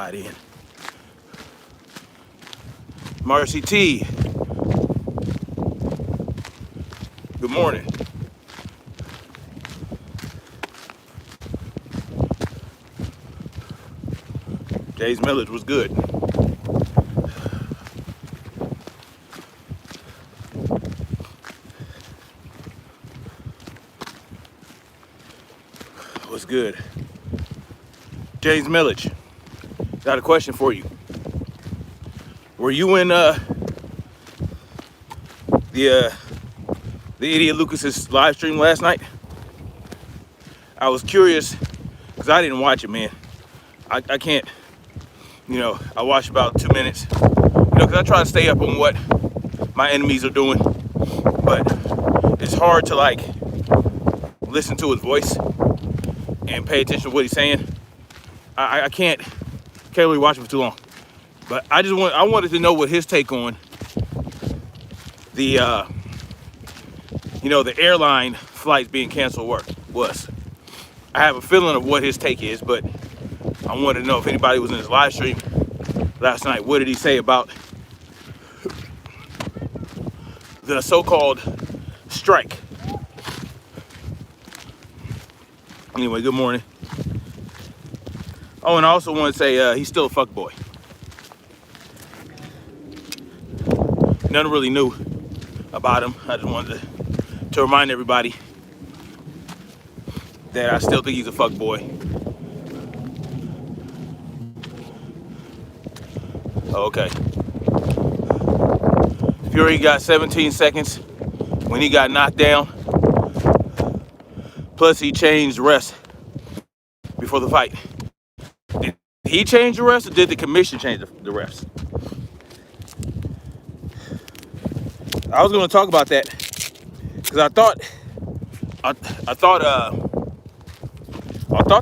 slide in. Marcy T, good morning. Jay's Millage was good. What's good? James Millage, got a question for you. Were you in the Idiot Lucas's live stream last night? I was curious because I didn't watch it, man. I can't, I watched about 2 minutes, because I try to stay up on what my enemies are doing, but it's hard to like listen to his voice and pay attention to what he's saying. I can't really watch him for too long. But I wanted to know what his take on the the airline flights being canceled was. I have a feeling of what his take is, but I wanted to know if anybody was in his live stream last night. What did he say about the so-called strike? Anyway, good morning. Oh, and I also want to say he's still a fuck boy. Nothing really new about him. I just wanted to remind everybody that I still think he's a fuck boy. Okay. Fury got 17 seconds when he got knocked down. Plus he changed refs before the fight. Did he change the refs or did the commission change the refs? I was going to talk about that because I thought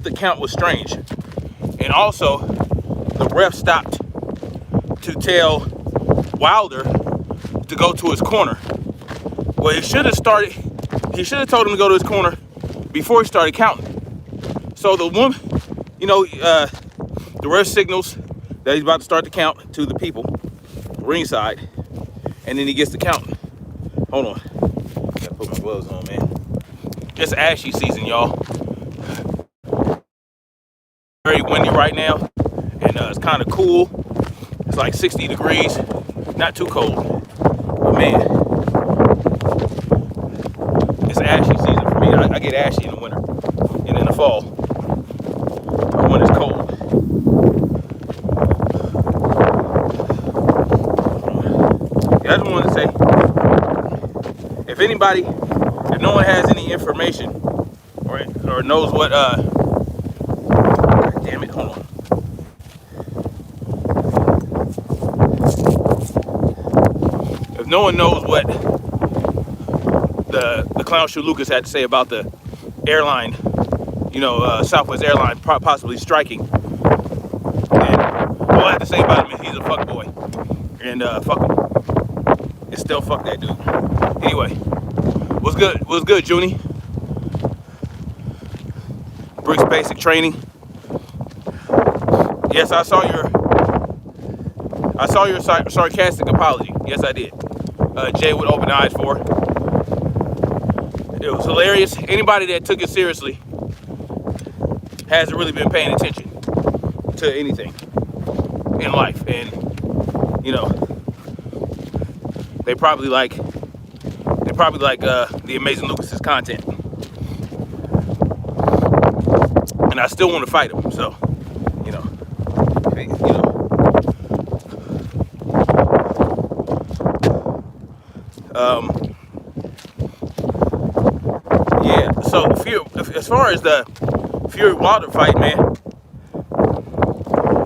the count was strange, and also the ref stopped to tell Wilder to go to his corner. Well, he should have told him to go to his corner before he started counting. So the woman, the ref signals that he's about to start the count to the people ringside, and then he gets to counting. Hold on, gotta put my gloves on, man. It's ashy season, y'all. Very windy right now, and it's kind of cool. It's like 60 degrees, not too cold, but man, it's ashy season for me. I get ashy in the winter and in the fall, but when it's cold. Yeah, I just wanted to say, if no one has any information or knows what, damn it, hold on. If no one knows what the clown shoe Lucas had to say about the airline, Southwest Airlines possibly striking, then all I have to say about him is he's a fuck boy, and fuck him. It's still fuck that dude. Anyway, what's good, Junie? Bricks Basic Training. Yes, I saw your sarcastic apology. Yes, I did. Jay with open eyes for. It was hilarious. Anybody that took it seriously hasn't really been paying attention to anything in life, and they probably like the Amazing Lucas's content, and I still want to fight him. So, yeah. So as far as the Fury Wilder fight, man,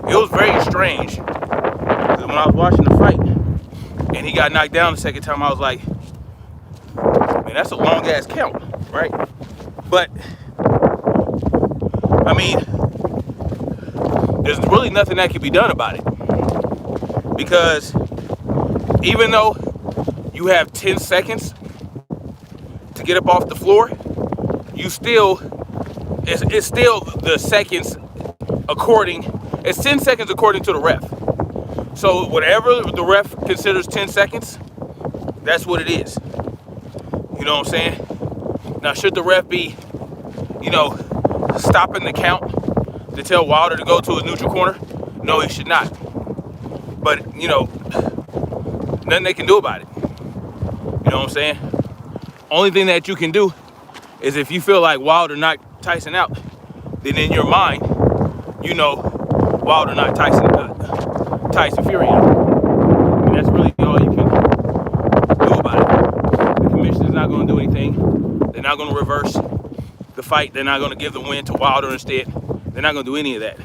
it was very strange. Because when I was watching the fight and he got knocked down the second time, I was like, man, that's a long ass count, right? But I mean, there's really nothing that can be done about it, because even though you have 10 seconds to get up off the floor, it's still the seconds according It's 10 seconds according to the ref. So whatever the ref considers 10 seconds, that's what it is. You know what I'm saying? Now, should the ref be, you know, stopping the count to tell Wilder to go to his neutral corner? No, he should not. But, you know, nothing they can do about it. You know what I'm saying? Only thing that you can do is if you feel like Wilder knocked Tyson out, then in your mind, you know Wilder knocked Tyson Fury out. And that's really all you can do about it. The commissioner's not going to do anything. They're not going to reverse the fight. They're not going to give the win to Wilder instead. They're not going to do any of that.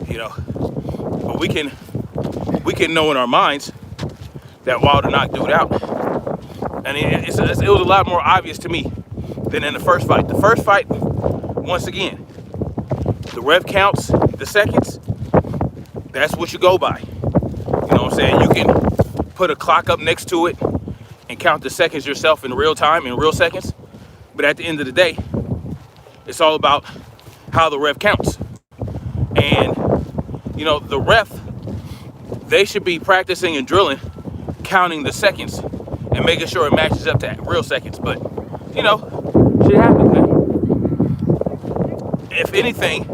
You know, but we can know in our minds that Wilder knocked dude out. And it was a lot more obvious to me than in the first fight. The first fight, once again, the ref counts the seconds. That's what you go by. You know what I'm saying? You can put a clock up next to it and count the seconds yourself in real time, in real seconds. But at the end of the day, it's all about how the ref counts. And, you know, the ref, they should be practicing and drilling, counting the seconds and making sure it matches up to real seconds. But, you know, shit happens, man. If anything,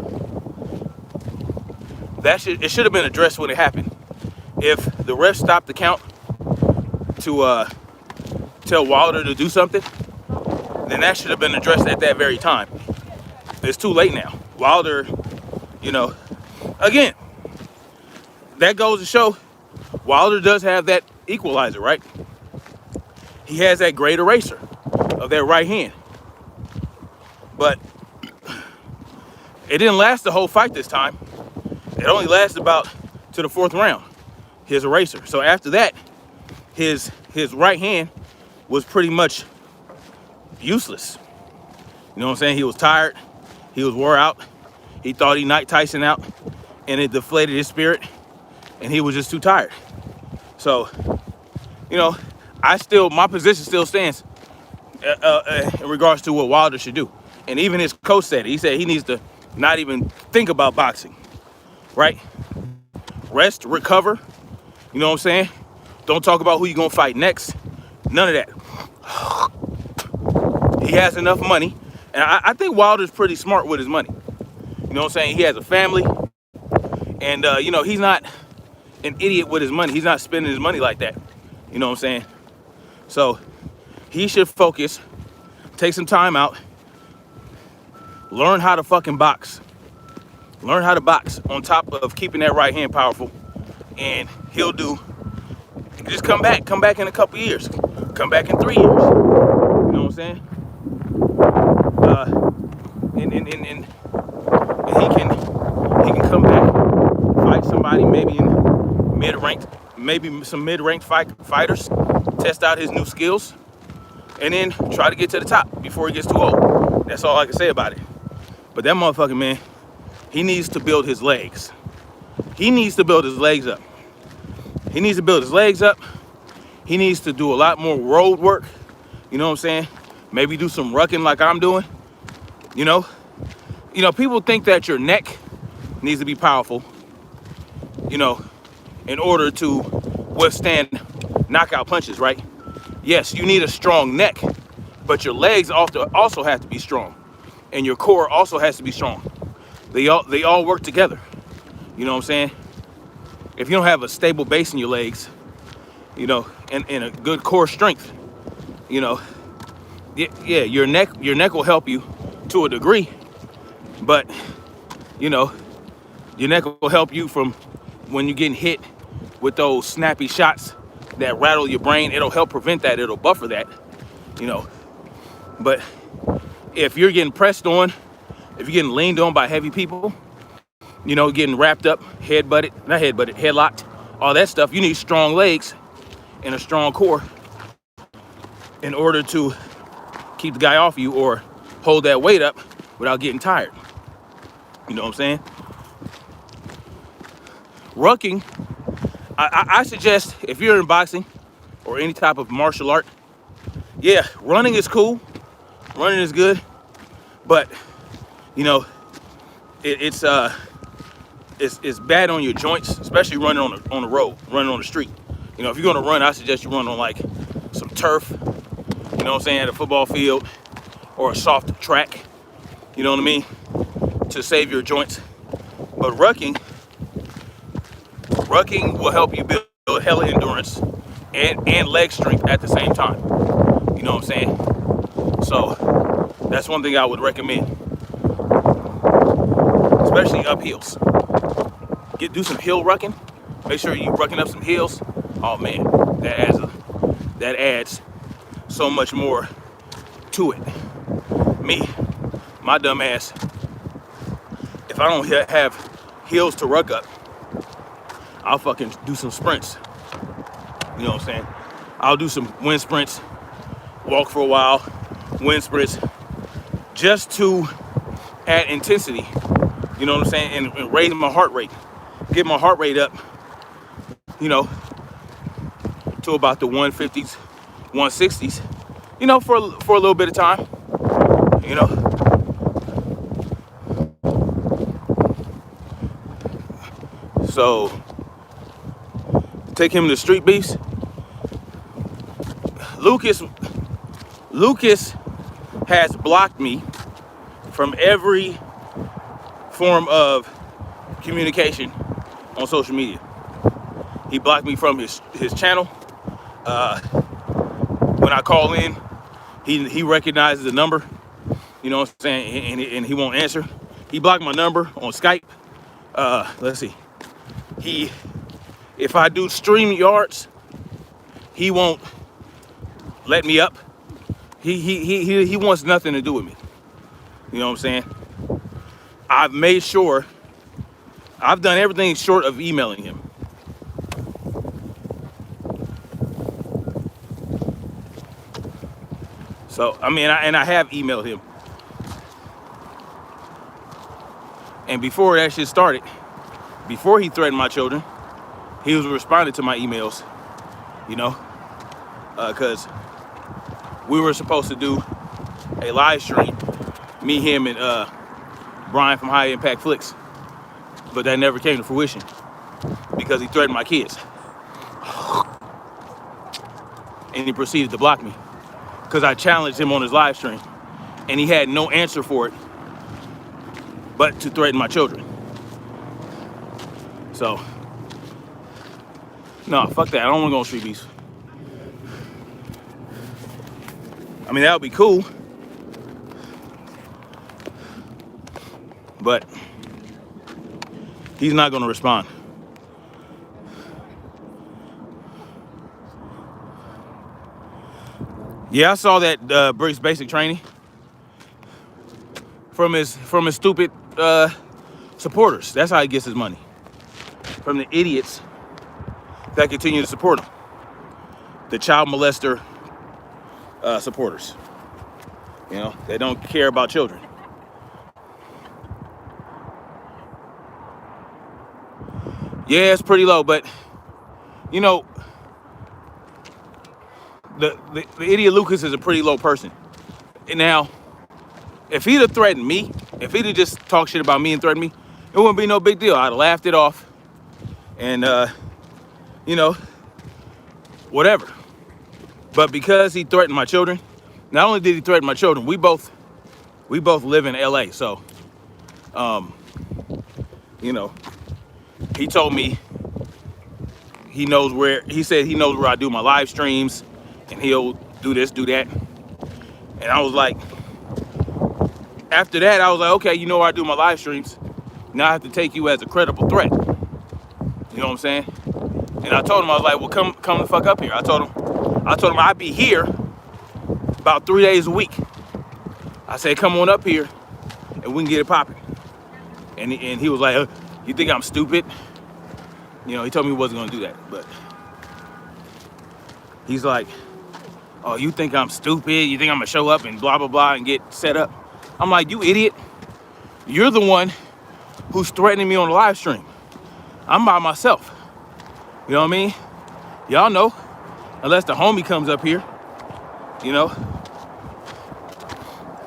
it should have been addressed when it happened. If the ref stopped the count to tell Wilder to do something, then that should have been addressed at that very time. It's too late now. Wilder, you know, again, that goes to show Wilder does have that equalizer, right? He has that great eraser of that right hand. But it didn't last the whole fight this time. It only lasted about to the fourth round, his eraser. So after that, his right hand was pretty much useless. You know what I'm saying? He was tired. He was wore out. He thought he knocked Tyson out, and it deflated his spirit, and he was just too tired. So, you know, my position still stands in regards to what Wilder should do. And even his coach said it. He said he needs to not even think about boxing, right? Rest, recover, you know what I'm saying? Don't talk about who you're gonna fight next. None of that. He has enough money, and I think Wilder's pretty smart with his money. You know what I'm saying? He has a family, and you know, he's not an idiot with his money. He's not spending his money like that. You know what I'm saying? So he should focus, take some time out, learn how to fucking box. Learn how to box on top of keeping that right hand powerful, and he'll just come back in a couple years, come back in 3 years. You know what I'm saying? And he can come back, fight somebody maybe in mid-ranked, maybe some mid-ranked fighters, test out his new skills, and then try to get to the top before he gets too old. That's all I can say about it. But that motherfucking man, he needs to build his legs. He needs to build his legs up. He needs to build his legs up. He needs to do a lot more road work. You know what I'm saying? Maybe do some rucking like I'm doing. You know, people think that your neck needs to be powerful, you know, in order to withstand knockout punches, right? Yes, you need a strong neck, but your legs also have to be strong, and your core also has to be strong. They all work together. You know what I'm saying? If you don't have a stable base in your legs, you know, and a good core strength, you know, yeah, your neck will help you to a degree, but you know, your neck will help you from when you're getting hit with those snappy shots that rattle your brain. It'll help prevent that. It'll buffer that, you know. But if you're getting pressed on, if you're getting leaned on by heavy people, you know, getting wrapped up, headlocked, all that stuff, you need strong legs and a strong core in order to keep the guy off you or hold that weight up without getting tired. You know what I'm saying? Rucking, I suggest if you're in boxing or any type of martial art, yeah, running is cool. Running is good. But, you know, it's it's bad on your joints, especially running on the road, running on the street. You know, if you're gonna run, I suggest you run on like some turf, you know what I'm saying, at a football field or a soft track, you know what I mean, to save your joints. But rucking will help you build hella endurance and leg strength at the same time. You know what I'm saying? So that's one thing I would recommend, especially up hills. Do some hill rucking. Make sure you rucking up some hills. Oh man, that adds so much more to it. My dumb ass, if I don't have hills to ruck up, I'll fucking do some sprints. You know what I'm saying? I'll do some wind sprints, walk for a while, wind sprints, just to add intensity. You know what I'm saying? And raise my heart rate. Get my heart rate up, you know, to about the 150s, 160s, you know, for a little bit of time, you know. So, take him to Street Beefs. Lucas has blocked me from every form of communication on social media. He blocked me from his channel. When I call in, he recognizes the number, you know what I'm saying, and he won't answer. He blocked my number on Skype. Let's see. If I do StreamYards, he won't let me up. He wants nothing to do with me. You know what I'm saying? I've made sure I've done everything short of emailing him. So, I mean, I have emailed him. And before that shit started, before he threatened my children, he was responding to my emails, you know, because we were supposed to do a live stream, me, him, and Brian from High Impact Flicks, but that never came to fruition because he threatened my kids. And he proceeded to block me because I challenged him on his live stream, and he had no answer for it but to threaten my children. So, no, fuck that. I don't want to go on Street Beefs. I mean, that would be cool, but he's not going to respond. Yeah, I saw that Bricks Basic Training from his stupid supporters. That's how he gets his money, from the idiots that continue to support him, the child molester supporters. You know, they don't care about children. Yeah, it's pretty low, but you know, the idiot Lucas is a pretty low person. And now, if he'd have threatened me, if he'd have just talked shit about me and threatened me, it wouldn't be no big deal. I'd have laughed it off, and you know, whatever. But because he threatened my children, not only did he threaten my children, we both live in LA, so you know, he told me he said he knows where I do my live streams, and he'll do this, do that. And I was like, after that, I was like, okay, you know where I do my live streams. Now I have to take you as a credible threat. You know what I'm saying? And I told him, I was like, well, come the fuck up here. I told him I'd be here about 3 days a week. I said, come on up here and we can get it popping. And he was like, you think I'm stupid? You know, he told me he wasn't gonna do that, but he's like, oh, you think I'm stupid? You think I'm gonna show up and blah, blah, blah and get set up? I'm like, you idiot. You're the one who's threatening me on the live stream. I'm by myself. You know what I mean? Y'all know, unless the homie comes up here, you know?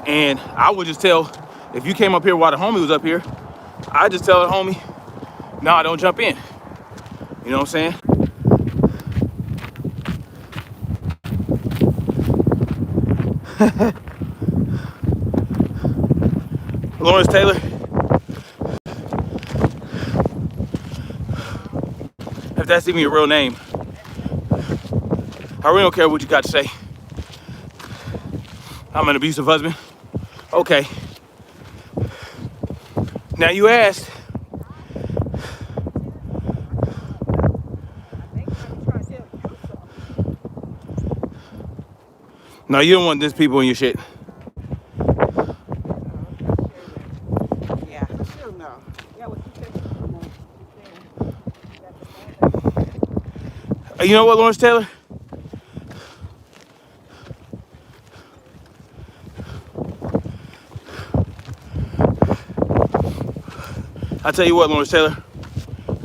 And I would just tell, if you came up here while the homie was up here, I'd just tell the homie, Nah, don't jump in. You know what I'm saying? Lawrence Taylor, if that's even your real name, I really don't care what you got to say. I'm an abusive husband. Okay. Now you asked. No, you don't want these people in your shit. Yeah, she'll know. Yeah, what you said. You know what, Lawrence Taylor? I'll tell you what, Lawrence Taylor.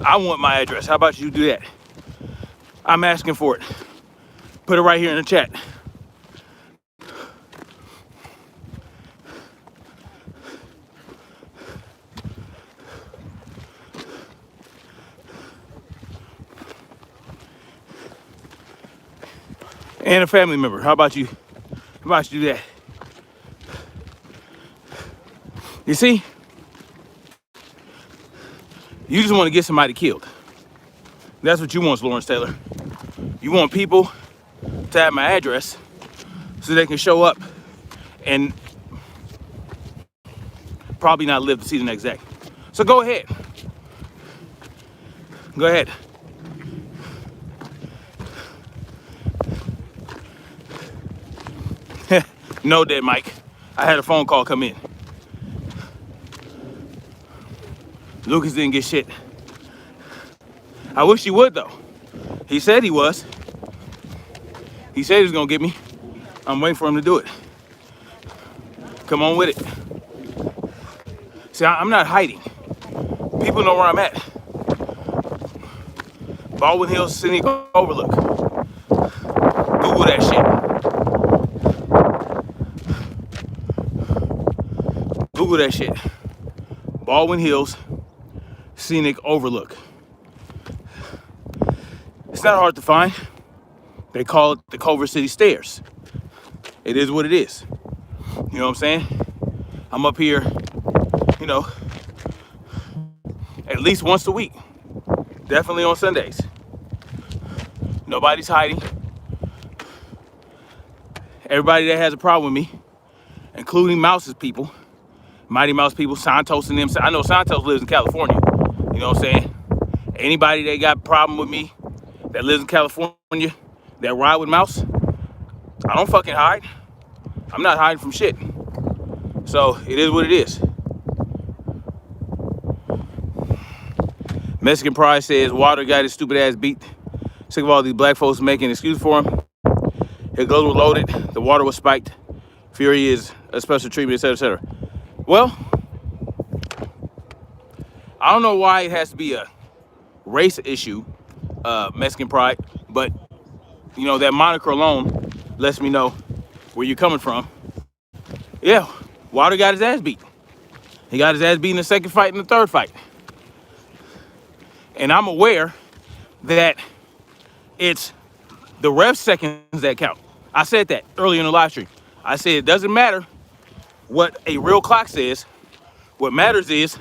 I want my address. How about you do that? I'm asking for it. Put it right here in the chat. And a family member. How about you? How about you do that? You see? You just want to get somebody killed. That's what you want, Lawrence Taylor. You want people to have my address so they can show up and probably not live to see the next day. So go ahead. Go ahead. No, dead Mike. I had a phone call come in. Lucas didn't get shit. I wish he would, though. He said he was. He said he was gonna get me. I'm waiting for him to do it. Come on with it. See, I'm not hiding. People know where I'm at. Baldwin Hills Scenic Overlook. Google that shit. Google that shit. Baldwin Hills Scenic Overlook. It's not hard to find. They call it the Culver City Stairs. It is what it is. You know what I'm saying? I'm up here, you know, at least once a week. Definitely on Sundays. Nobody's hiding. Everybody that has a problem with me, including Mouse's people, Mighty Mouse people, Santos and them. I know Santos lives in California. You know what I'm saying? Anybody that got a problem with me that lives in California that ride with Mouse, I don't fucking hide. I'm not hiding from shit. So it is what it is. Mexican Pride says Water got his stupid ass beat. Sick of all these black folks making excuses for him. His gloves were loaded. The water was spiked. Fury is a special treatment, etc., etc. Well, I don't know why it has to be a race issue, Mexican Pride, but you know, that moniker alone lets me know where you're coming from. Yeah, Water got his ass beat. He got his ass beat in the second fight and the third fight. And I'm aware that it's the ref seconds that count. I said that earlier in the live stream. I said it doesn't matter what a real clock says. What matters is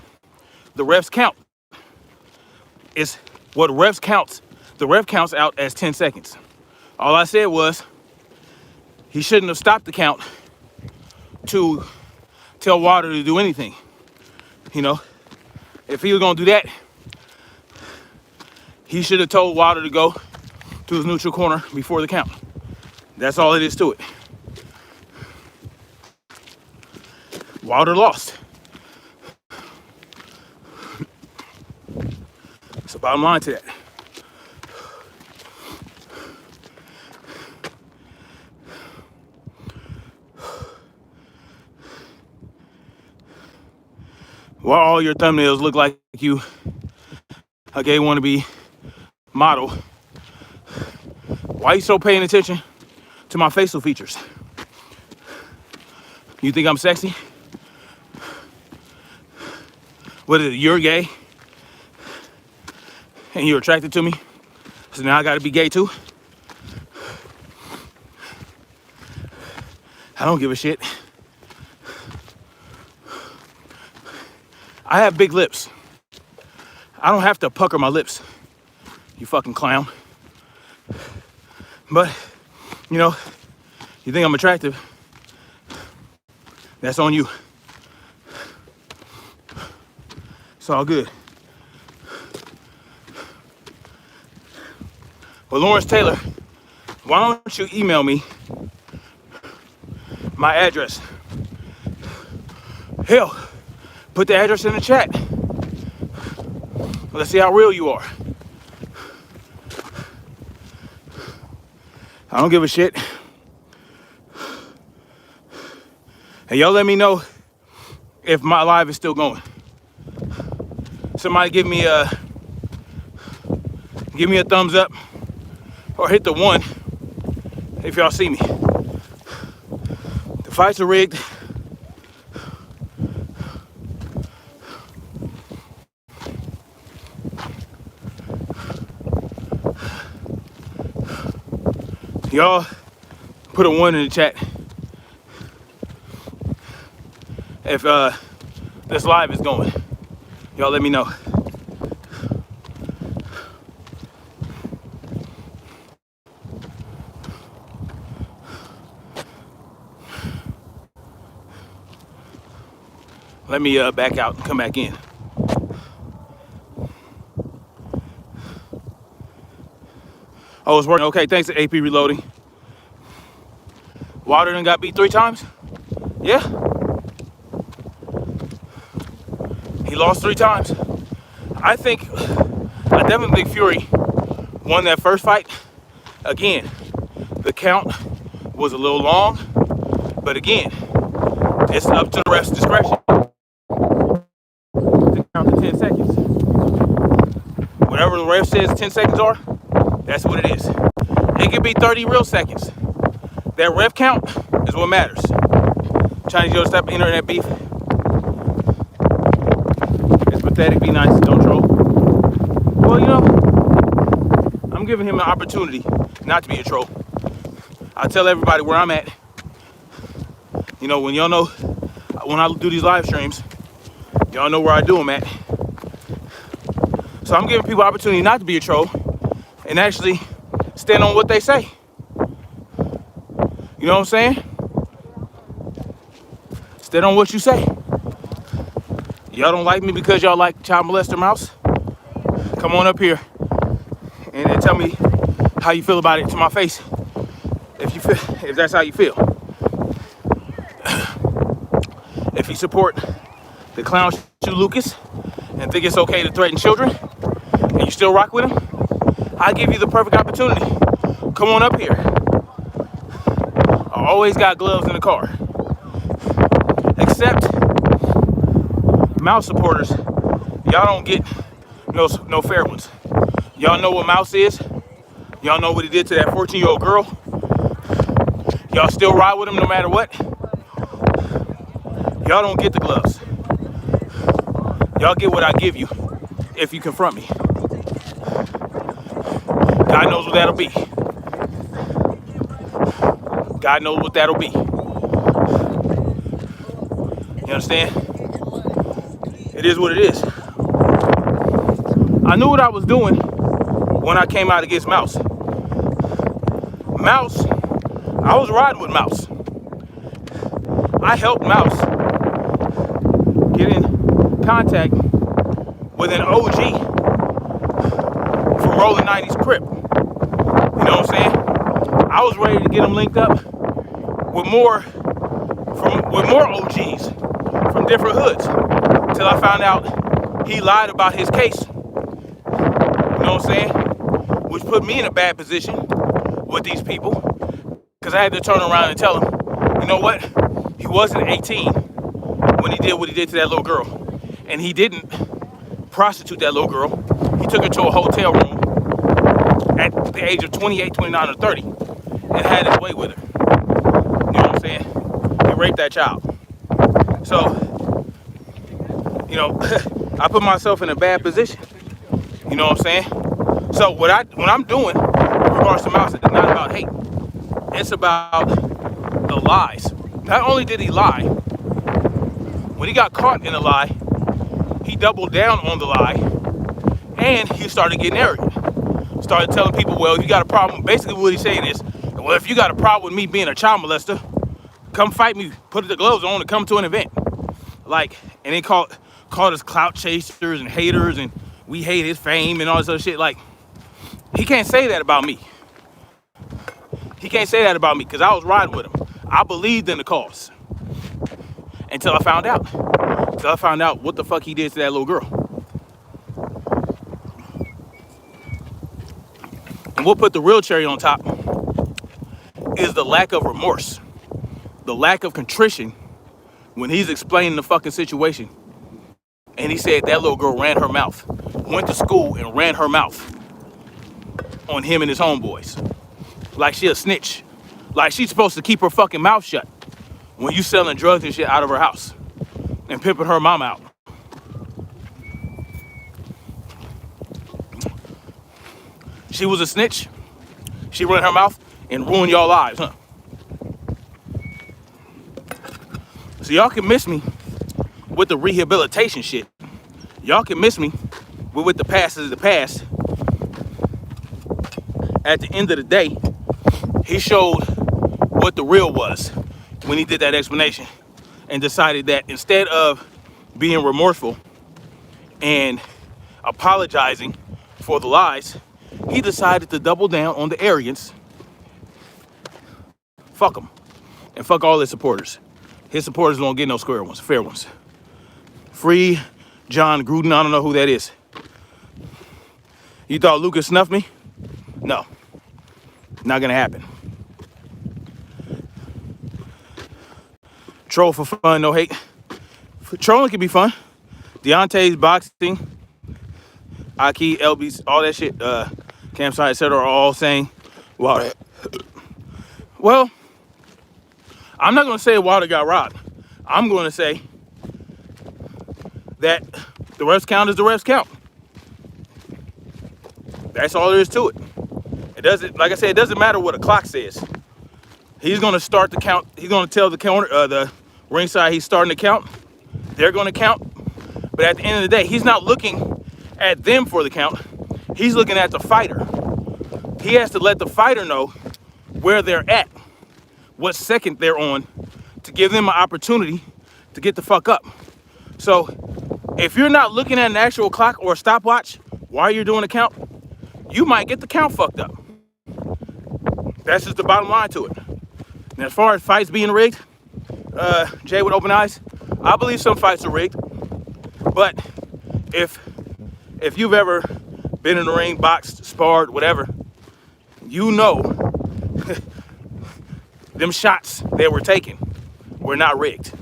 the refs count. It's what refs counts. The ref counts out as 10 seconds. All I said was he shouldn't have stopped the count to tell Water to do anything. You know, if he was gonna do that, he should have told Water to go to his neutral corner before the count. That's all it is to it. Water lost. That's the bottom line to that. Why all your thumbnails look like you a gay wannabe model? Why are you so paying attention to my facial features? You think I'm sexy? What is it, you're gay? and you're attracted to me, so now I gotta be gay too. I don't give a shit. I have big lips. I don't have to pucker my lips, you fucking clown. But, you know, you think I'm attractive, that's on you. It's all good. Well, Lawrence Taylor, why don't you email me my address? Hell, put the address in the chat. Let's see how real you are. I don't give a shit. And y'all let me know if my live is still going. Somebody give me a thumbs up or hit the 1 if y'all see me. The fights are rigged. Y'all put a 1 in the chat if this live is going. Y'all let me know. Let me back out and come back in. Oh, it's working. Okay, thanks to AP Reloading. Wilder done got beat 3 times? Yeah. He lost 3 times. I definitely think Fury won that first fight. Again, the count was a little long, but again, it's up to the ref's discretion to count the 10 seconds. Whatever the ref says 10 seconds are, that's what it is. It could be 30 real seconds. That ref count is what matters. Chinese Joe, stop entering that beef. It's pathetic, be nice, don't troll. Well, you know, I'm giving him an opportunity not to be a troll. I tell everybody where I'm at. You know, when y'all know, when I do these live streams, y'all know where I do them at. So I'm giving people opportunity not to be a troll and actually stand on what they say. You know what I'm saying? Stand on what you say. Y'all don't like me because y'all like child molester mouse? Come on up here and then tell me how you feel about it to my face. If that's how you feel. If you support the clown Shoe Lucas and think it's okay to threaten children and you still rock with him, I give you the perfect opportunity. Come on up here. I always got gloves in the car. Except Mouse supporters, y'all don't get no fair ones. Y'all know what Mouse is. Y'all know what he did to that 14-year-old girl. Y'all still ride with him no matter what. Y'all don't get the gloves. Y'all get what I give you if you confront me. God knows what that'll be. God knows what that'll be. You understand? It is what it is. I knew what I was doing when I came out against Mouse. Mouse, I was riding with Mouse. I helped Mouse get in contact with an OG from Rolling 90s Crip. You know what I'm saying? I was ready to get him linked up with more OGs from different hoods till I found out he lied about his case. You know what I'm saying? Which put me in a bad position with these people because I had to turn around and tell him, you know what? He wasn't 18 when he did what he did to that little girl. And he didn't prostitute that little girl. He took her to a hotel room at the age of 28, 29, or 30 and had his way with her. You know what I'm saying? He raped that child. So, you know, I put myself in a bad position. You know what I'm saying? So when I'm doing in regards to Mouse, it's not about hate. It's about the lies. Not only did he lie, when he got caught in a lie, he doubled down on the lie, and he started getting arrogant. Started telling people, well, if you got a problem, basically what he's saying is, well, if you got a problem with me being a child molester, come fight me, put the gloves on and come to an event. Like, and they called us clout chasers and haters, and we hate his fame and all this other shit. Like, he can't say that about me. He can't say that about me because I was riding with him. I believed in the cause until I found out. Until I found out what the fuck he did to that little girl. And what put the real cherry on top is the lack of remorse, the lack of contrition when he's explaining the fucking situation. And he said that little girl ran her mouth, went to school and ran her mouth on him and his homeboys. Like she a snitch. Like she's supposed to keep her fucking mouth shut when you selling drugs and shit out of her house and pimping her mom out. She was a snitch. She ran her mouth and ruined y'all lives, huh? So y'all can miss me with the rehabilitation shit. Y'all can miss me with the past is the past. At the end of the day, he showed what the real was when he did that explanation and decided that instead of being remorseful and apologizing for the lies, he decided to double down on the arrogance. Fuck him. And fuck all his supporters. His supporters don't get no square ones, fair ones. Free John Gruden, I don't know who that is. You thought Lucas snuffed me? No. Not gonna happen. Troll for fun, no hate. Trolling can be fun. Deontay's boxing, Aki, LB's, all that shit, campsite, etc. are all saying Wilder. Well, I'm not gonna say Wilder got robbed. I'm gonna say that the refs count is the refs count. That's all there is to it. It doesn't, like I said, it doesn't matter what a clock says. He's gonna start the count. He's gonna tell the counter, the ringside, he's starting to count. They're gonna count. But at the end of the day, he's not looking at them for the count. He's looking at the fighter. He has to let the fighter know where they're at, what second they're on, to give them an opportunity to get the fuck up. So if you're not looking at an actual clock or a stopwatch while you're doing a count, you might get the count fucked up. That's just the bottom line to it. And as far as fights being rigged, Jay with open eyes, I believe some fights are rigged. But if you've ever been in the ring, boxed, sparred, whatever, you know them shots they were taking were not rigged.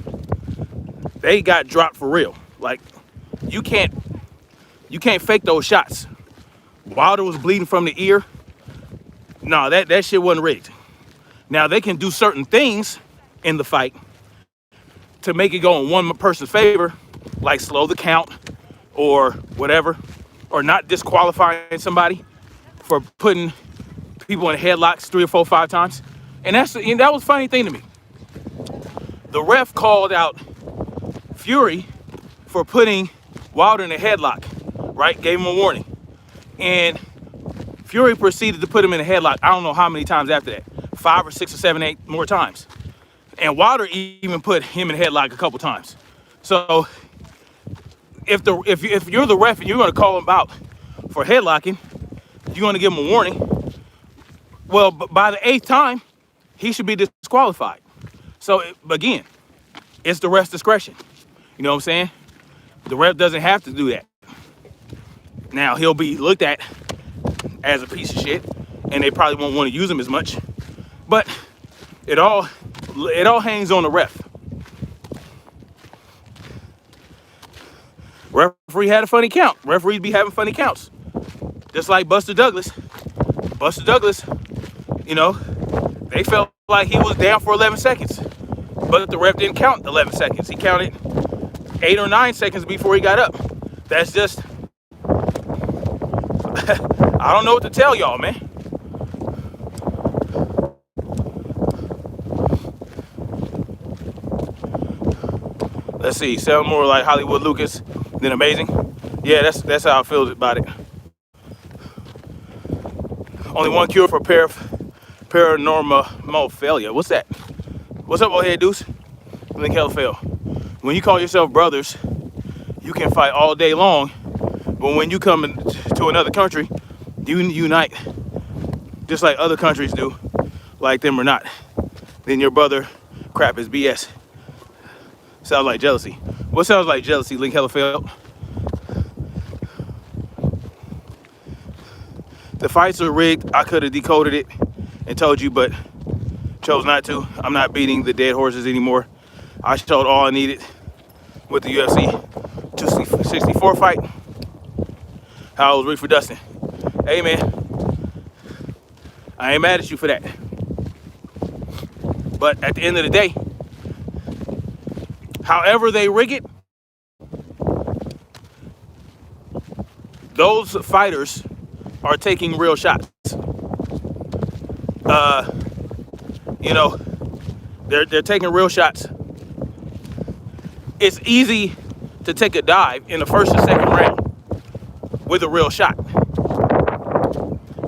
They got dropped for real. Like, you can't fake those shots. Wilder was bleeding from the ear. No, that shit wasn't rigged. Now, they can do certain things in the fight to make it go in one person's favor, like slow the count or whatever, or not disqualifying somebody for putting people in headlocks 3 or 4 or 5 times. And that was a funny thing to me. The ref called out Fury for putting Wilder in a headlock, right? Gave him a warning. And Fury proceeded to put him in a headlock, I don't know how many times after that. 5 or 6 or 7, 8 more times. And Wilder even put him in a headlock a couple times. So if you're the ref and you're going to call him out for headlocking, you're going to give him a warning. Well, by the 8th time, he should be disqualified. So again, it's the ref's discretion. You know what I'm saying? The ref doesn't have to do that. Now, he'll be looked at as a piece of shit, and they probably won't want to use him as much. But it all hangs on the ref. Referee had a funny count. Referees be having funny counts. Just like Buster Douglas. Buster Douglas, you know, they felt like he was down for 11 seconds. But the ref didn't count 11 seconds. He counted 8 or 9 seconds before he got up. That's just I don't know what to tell y'all, man. Let's see, sound more like Hollywood Lucas than amazing. Yeah, that's how I feel about it. Only one cure for paranormal failure. What's that? What's up, old head deuce? Link hell fail. When you call yourself brothers, you can fight all day long, but when you come to another country, you unite just like other countries do, like them or not. Then your brother crap is BS. Sounds like jealousy. What sounds like jealousy, Link hella failed? The fights are rigged. I could have decoded it and told you, but chose not to. I'm not beating the dead horses anymore. I showed all I needed with the UFC 264 fight. How I was Reef for Dustin. Hey man, I ain't mad at you for that. But at the end of the day, however they rig it, those fighters are taking real shots. You know, they're taking real shots. It's easy to take a dive in the first or second round with a real shot.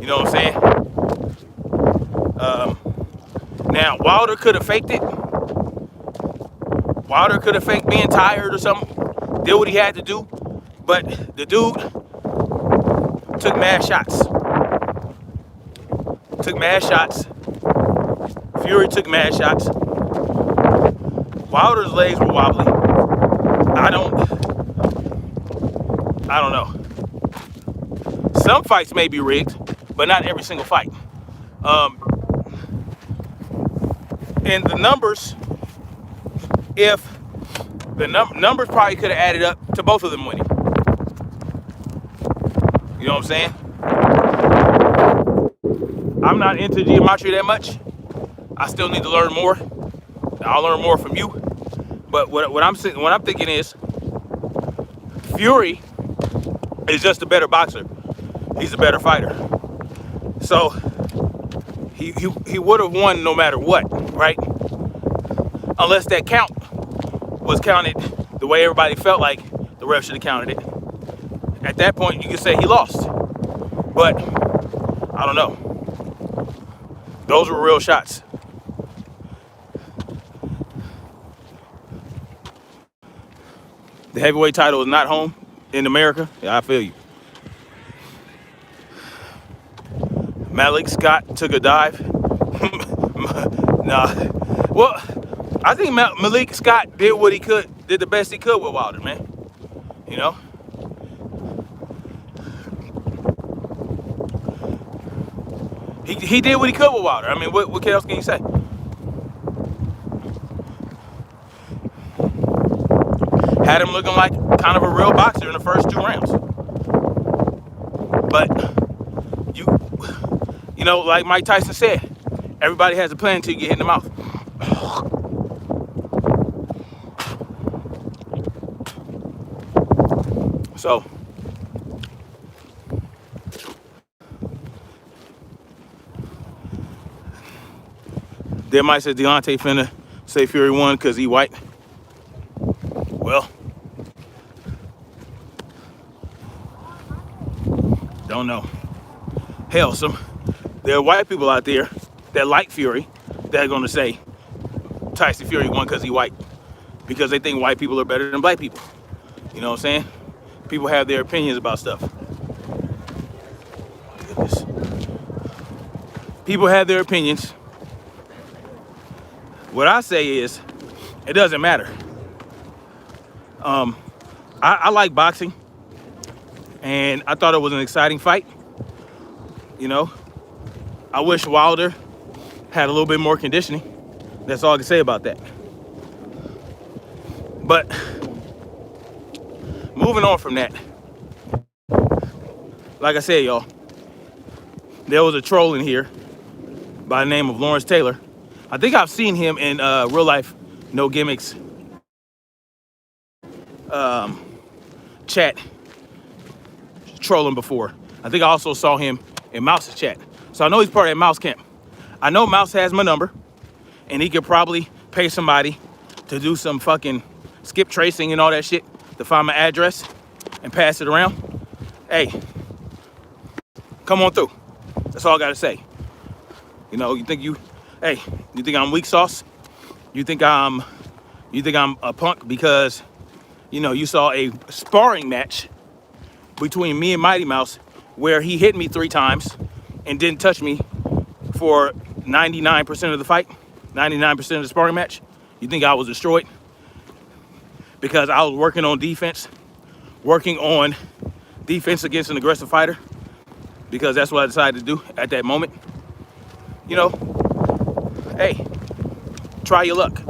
You know what I'm saying? Now, Wilder could have faked it. Wilder could have faked being tired or something. Did what he had to do. But the dude took mad shots. Fury took mad shots. Wilder's legs were wobbly. I don't know. Some fights may be rigged, but not every single fight. And the numbers, if the numbers probably could have added up to both of them winning. You know what I'm saying? I'm not into geometry that much. I still need to learn more. I'll learn more from you. But what I'm thinking is, Fury is just a better boxer. He's a better fighter. So he would have won no matter what, right? Unless that count was counted the way everybody felt like the ref should have counted it. At that point, you could say he lost. But I don't know. Those were real shots. The heavyweight title is not home in America. Yeah, I feel you. Malik Scott took a dive. Nah. Well, I think Malik Scott did what he could, did the best he could with Wilder, man. You know? He did what he could with Wilder. I mean, what else can you say? Had him looking like kind of a real boxer in the first 2 rounds. But you know, like Mike Tyson said, everybody has a plan until you get hit in the mouth. So there might say Deontay finna say Fury won because he white. Well, don't know. Hell, there are white people out there that like Fury that are gonna say Tyson Fury won because he white, because they think white people are better than black people. You know what I'm saying? People have their opinions about stuff. Goodness. People have their opinions. What I say is, it doesn't matter. I like boxing, and I thought it was an exciting fight. You know, I wish Wilder had a little bit more conditioning. That's all I can say about that. But moving on from that, like I said, y'all, there was a troll in here by the name of Lawrence Taylor. I think I've seen him in real life, no gimmicks chat trolling before. I think I also saw him in Mouse's chat. So I know he's part of that Mouse camp. I know Mouse has my number, and he could probably pay somebody to do some fucking skip tracing and all that shit to find my address and pass it around. Hey, come on through. That's all I gotta say. You know, you think I'm weak sauce? You think I'm a punk because, you know, you saw a sparring match between me and Mighty Mouse where he hit me 3 times and didn't touch me for 99% of the fight, 99% of the sparring match. You think I was destroyed because I was working on defense against an aggressive fighter, because that's what I decided to do at that moment. You know, hey, try your luck.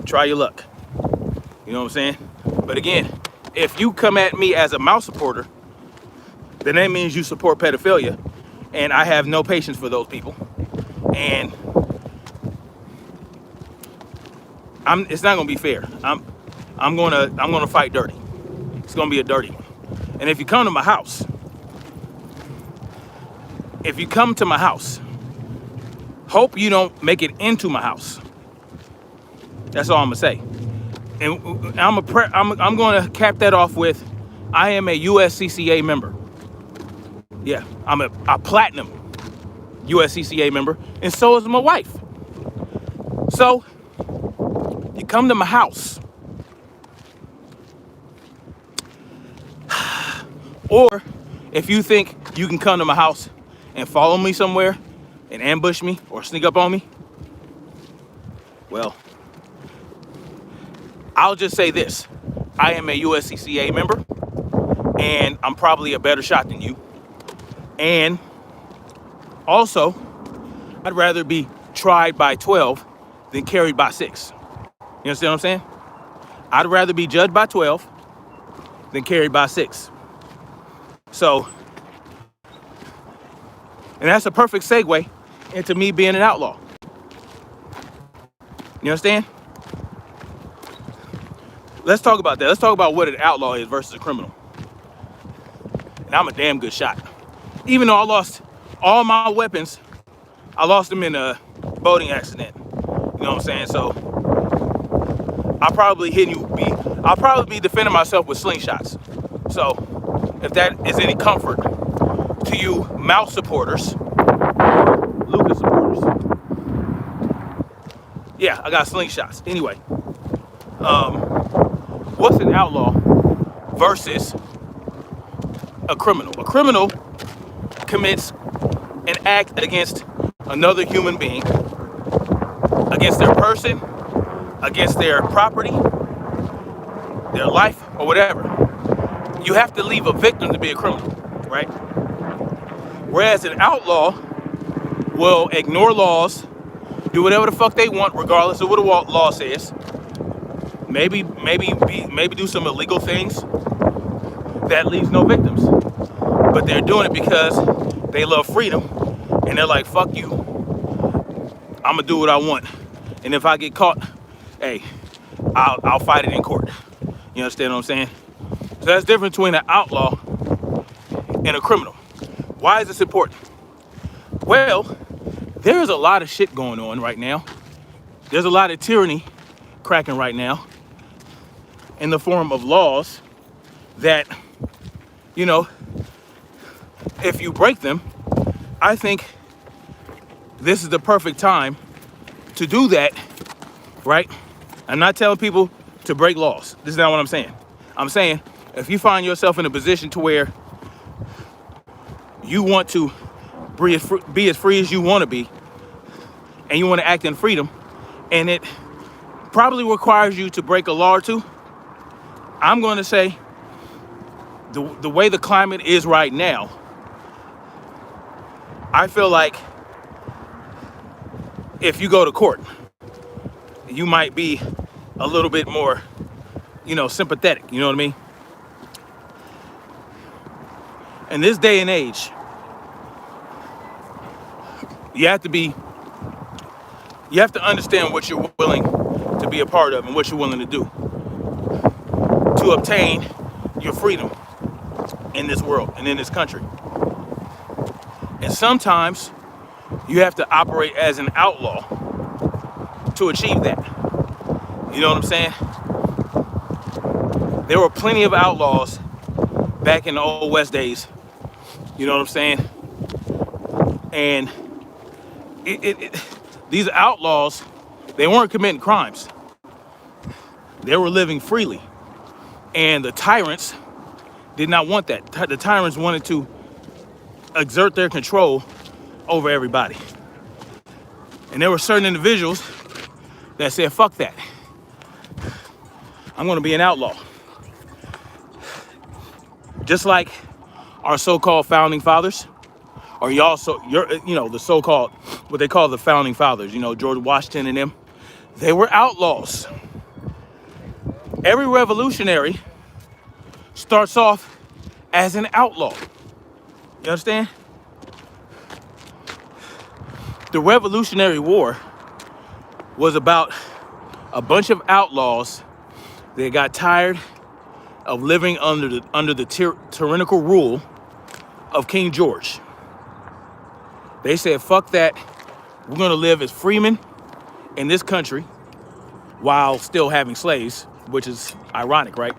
Try your luck. You know what I'm saying? But again, if you come at me as a Mouse supporter, then that means you support pedophilia, and I have no patience for those people. And it's not gonna be fair. I'm gonna fight dirty. It's gonna be a dirty one. And if you come to my house, hope you don't make it into my house. That's all I'm gonna say. And I'm gonna cap that off with, I am a USCCA member. Yeah, I'm a platinum USCCA member, and so is my wife. So you come to my house, or if you think you can come to my house and follow me somewhere and ambush me or sneak up on me, well, I'll just say this. I am a USCCA member, and I'm probably a better shot than you. And also, I'd rather be tried by 12 than carried by 6. You understand what I'm saying? I'd rather be judged by 12 than carried by 6. So, and that's a perfect segue into me being an outlaw. You understand? Let's talk about that. Let's talk about what an outlaw is versus a criminal. And I'm a damn good shot. Even though I lost all my weapons, I lost them in a boating accident. You know what I'm saying? So I'll probably be defending myself with slingshots. So if that is any comfort to you Mouse supporters, Lucas supporters, yeah, I got slingshots. Anyway, what's an outlaw versus a criminal? A criminal commits an act against another human being, against their person, against their property, their life, or whatever. You have to leave a victim to be a criminal, right? Whereas an outlaw will ignore laws, do whatever the fuck they want, regardless of what the law says. Maybe do some illegal things that leaves no victims. But they're doing it because they love freedom, and they're like, fuck you. I'm gonna do what I want. And if I get caught, hey, I'll fight it in court. You understand what I'm saying? So that's the difference between an outlaw and a criminal. Why is this important? Well, there's a lot of shit going on right now. There's a lot of tyranny cracking right now in the form of laws that, you know, if you break them, I think this is the perfect time to do that, right? I'm not telling people to break laws. This is not what I'm saying. I'm saying if you find yourself in a position to where you want to be as free as you want to be, and you want to act in freedom, and it probably requires you to break a law or two, I'm going to say the way the climate is right now, I feel like if you go to court, you might be a little bit more, you know, sympathetic. You know what I mean? In this day and age, you have to understand what you're willing to be a part of and what you're willing to do to obtain your freedom in this world and in this country. And sometimes you have to operate as an outlaw to achieve that. You know what I'm saying? There were plenty of outlaws back in the old West days. You know what I'm saying? And these outlaws, they weren't committing crimes. They were living freely. And the tyrants did not want that. The tyrants wanted to exert their control over everybody. And there were certain individuals that said, fuck that. I'm gonna be an outlaw. Just like our so-called founding fathers, or the so-called, what they call the founding fathers, George Washington and them, they were outlaws. Every revolutionary starts off as an outlaw. You understand? The Revolutionary War was about a bunch of outlaws that got tired of living under the tyrannical rule of King George. They said, fuck that. We're gonna live as freemen in this country while still having slaves, which is ironic, right?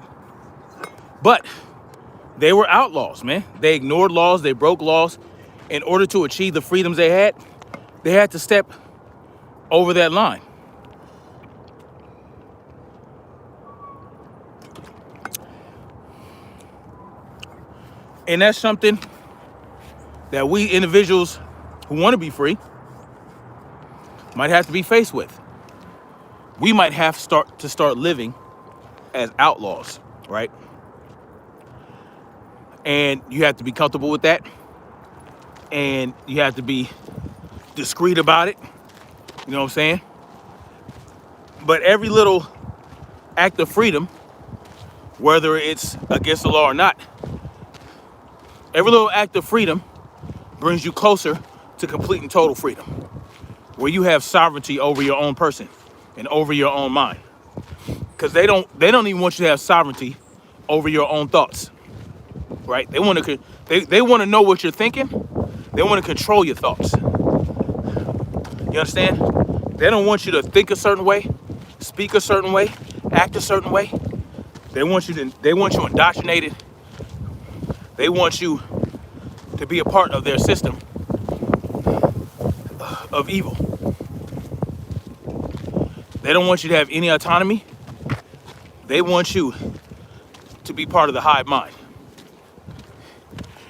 But they were outlaws, man. They ignored laws, they broke laws. In order to achieve the freedoms they had to step over that line. And that's something that we individuals who want to be free might have to be faced with. We might have to start living as outlaws, right? And you have to be comfortable with that. And you have to be discreet about it. You know what I'm saying? But every little act of freedom, whether it's against the law or not, every little act of freedom brings you closer to complete and total freedom, where you have sovereignty over your own person and over your own mind. Because they don't even want you to have sovereignty over your own thoughts, right? They want to know what you're thinking. They want to control your thoughts. You understand? They don't want you to think a certain way, speak a certain way, act a certain way. They want you indoctrinated. They want you to be a part of their system of evil. They don't want you to have any autonomy. They want you to be part of the hive mind.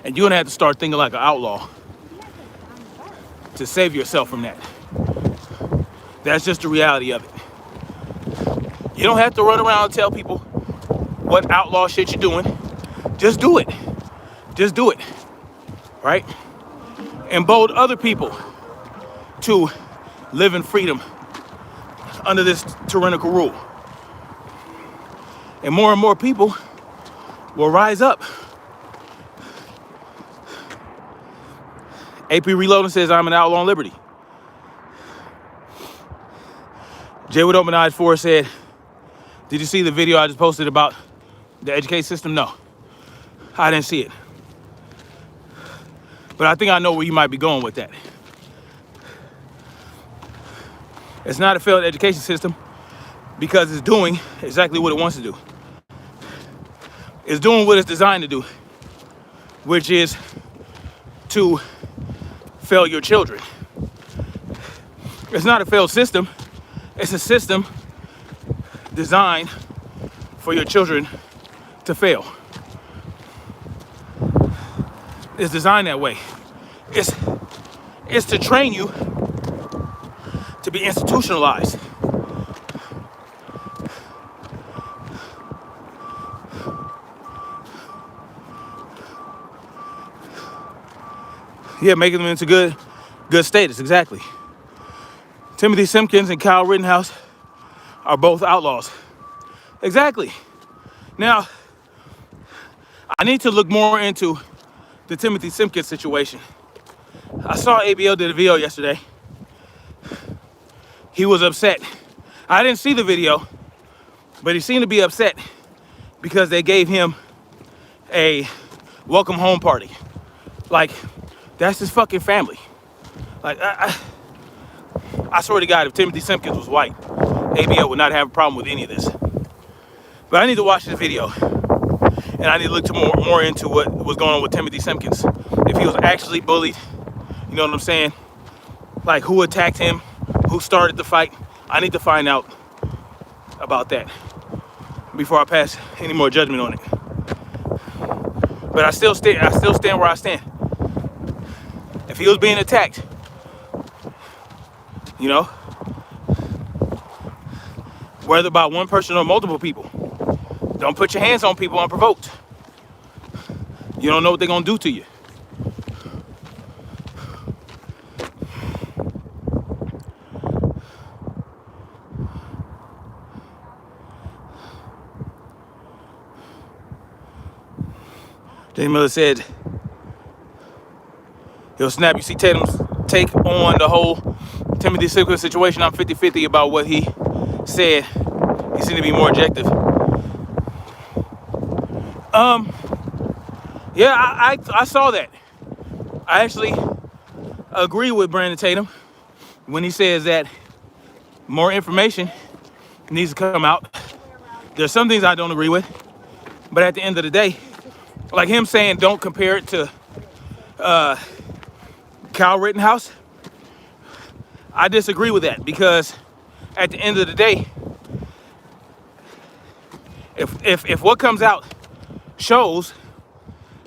And you're gonna have to start thinking like an outlaw to save yourself from that. That's just the reality of it. You don't have to run around and tell people what outlaw shit you're doing. Just do it. Just do it, right? Embolden other people to live in freedom under this tyrannical rule. And more people will rise up. AP Reloading says, I'm an outlaw on liberty. Jay with Open Eyes 4 said, did you see the video I just posted about the education system? No, I didn't see it. But I think I know where you might be going with that. It's not a failed education system because it's doing exactly what it wants to do. It's doing what it's designed to do, which is to fail your children. It's not a failed system. It's a system designed for your children to fail. It's designed that way. It's to train you to be institutionalized. Yeah, making them into good status, exactly. Timothy Simpkins and Kyle Rittenhouse are both outlaws. Exactly. Now, I need to look more into the Timothy Simpkins situation. I saw ABL did a video yesterday. He was upset. I didn't see the video, but he seemed to be upset because they gave him a welcome home party. Like, that's his fucking family. Like, I swear to God, if Timothy Simpkins was white, ABL would not have a problem with any of this. But I need to watch this video, and I need to look more into what was going on with Timothy Simpkins. If he was actually bullied, you know what I'm saying? Like, who attacked him, who started the fight. I need to find out about that before I pass any more judgment on it. But I still stand where I stand. If he was being attacked, you know, whether by one person or multiple people, don't put your hands on people unprovoked. You don't know what they're gonna do to you. Jay Miller said he'll snap. You see Tatum's take on the whole Timothy Simpkins situation. I'm 50-50 about what he said. He seemed to be more objective. Yeah, I saw that. I actually agree with Brandon Tatum when he says that more information needs to come out. There's some things I don't agree with, but at the end of the day, like him saying don't compare it to Kyle Rittenhouse, I disagree with that, because at the end of the day, if what comes out shows